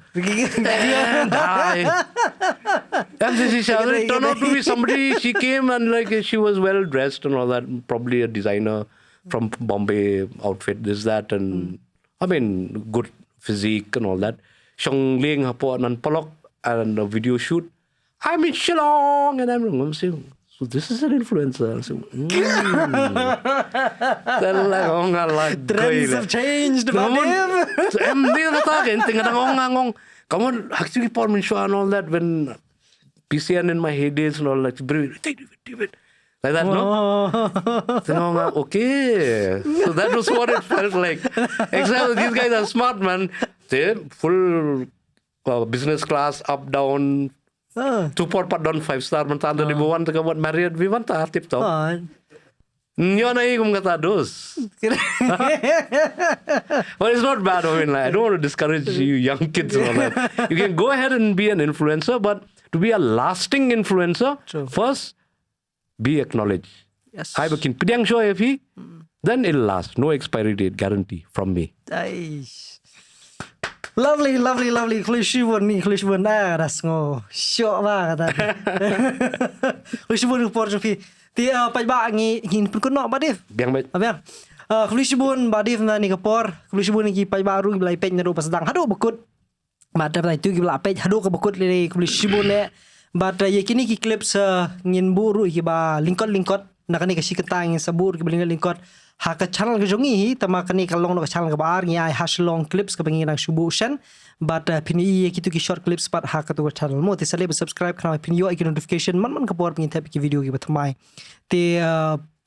And she suddenly turned out to be somebody. She came and like she was well dressed and all that. Probably a designer from Bombay outfit, this, that, and I mean, good physique and all that. Shong Ling hapo nan palok and a video shoot. I'm in Shillong, and I'm saying, so this is an influencer. I'm saying, Trends have changed, Badim. Kamu actually pour me show and all that when PCN in my heydays and all that. David. Like that, no? Okay. So that was what it felt like. Except these guys are smart, man. They full business class, up, down, 2-4 down 5-star. Mentanda di bawah kita buat Marriott, we want to tip top. Nyo na kum kata dos. But it's not bad. I mean, like, I don't want to discourage you young kids and all that. You can go ahead and be an influencer, but to be a lasting influencer, first, be acknowledged. Yes. I bikin pediang show if he, then it'll last. No expiry date guarantee from me. Lovely. Klishibun na rasngo. Syok banget tadi. Klishibun report jopi. Ti pai ba ngi hin pun kono badif. Biang baik. Abiang. Klishibun badif na ni kapor. Klishibun ni pai baru belai pej na rupa sedang. Hadu bekut. Mata pai tu gibla pej hadu ke bekut le klishibun le. But ye kini ki clips ngin buru ki ba lingkot nakani ka sikatang sa buru ki lingkot ha ka channel ka jongi tama kani ka long no ka channel ka bar ngi ai hash long clips ka bangin ang subushan but pini ye kitu ki short clips but ha ka tu channel mo te sale subscribe kana pini yo ki notification man ka por pingin tap ki video ki batamai te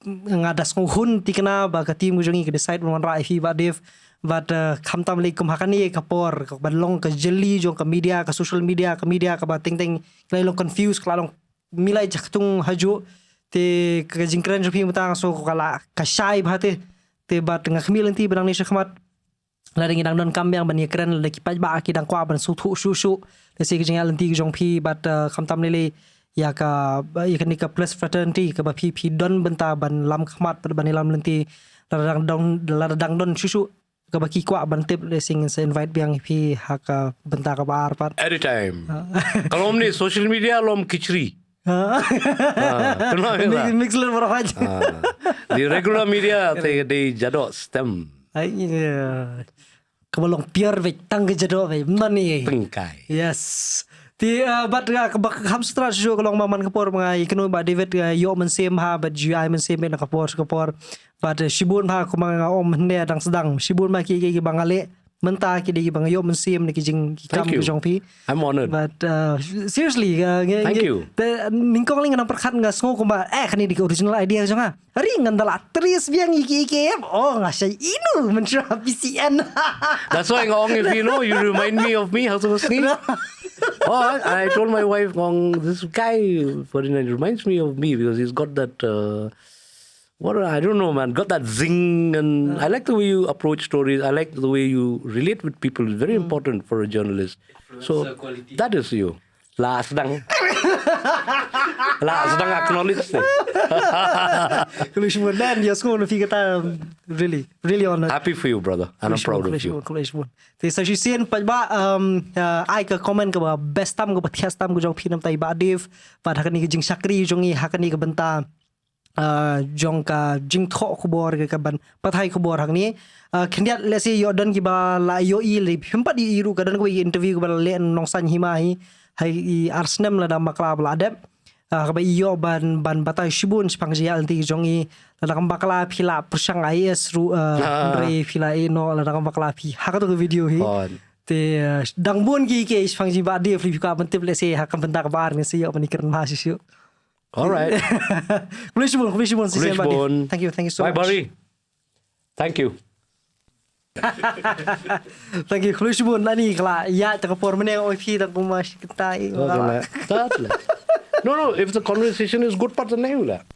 ngadas ngo hun tikna ba ka team ko jongi ka decide one ra fi ba dev but khamtam leikum hakani ka por ka balong ka jelly jong ka media ka social media ka ba ting klai confuse klalong milai jaktung haju te ka jingkran jopi mutang so kala ka shai bhate te bat nga khmilan ti badang ni shakmat la ring dang don kambyang ban yekran la ki paj ba ki dang kwa ban su thu shu le se ki jingal ti jong phi but khamtam le ya ka yakni ka plus fraternity ka ba phi don benta ban lam khmat ban lam lenti la dang don shu ka baki kwa bantip le sing sa invite biang phi haka benta ka bar pat Anytime. Kalau ni social media lom kichri. Mix le bro aja. The regular media they jadok stem. Ai kabalong pier ve tang ke jado ve money. Pengkai. Yes. Ti bat ka hamstra jo kalong maman kapor mga ikno ba David yo man sem ha but GI man sem na kapor but shibun ha ko mga om ne dang sedang shibun ma ki bangale menta ki di bang yo man sem ni ki jing ki kam ki jong pi. I'm honored. But seriously thank you. Ningkong ling na perkat nga sngo ko ba kani di original idea jong ha. Ring ngandala tris biang iki oh nga siya inu man siya PCN. That's why ngong if you know you remind me of me how to sing. Oh, I told my wife, this guy Ferdinand reminds me of me because he's got that, I don't know, man, got that zing. And I like the way you approach stories. I like the way you relate with people. It's very important for a journalist. So, that is you. Sedang acknowledge it. Dan dia school fi kata really honored. Happy for you, brother. And I'm proud of you. Thì sau khi xem pa ba ai ka comment ka ba best time ko podcast time ko jong phi nam tai ba div và hakani ka jing sakri jong i hakani ka banta jong ka jing tho ko bor ka ban pathai ko bor hakni khendiat le si yo dan ki ba la yo i le phimpat i ru ka dan ko interview ko ba le nong san hima hi hai arsnem la da makla bla adep ka ba iyo ban batai shibun spang jia anti jongi la da bakla phila persang is ru re phila no la da bakla phi ha ka to video hi te dang bon ki ke spang ji ba de fli ka ban tip le se ha kan benda ka bar ni se yo ban ikran ma si yo. All right. Kulishbun si se ba. Thank you so much. Bye buddy. Thank you. Thank you. Kulishbun nani kala ya ta ka por mene oi phi ta kuma shi ta No, if the conversation is good, part the name.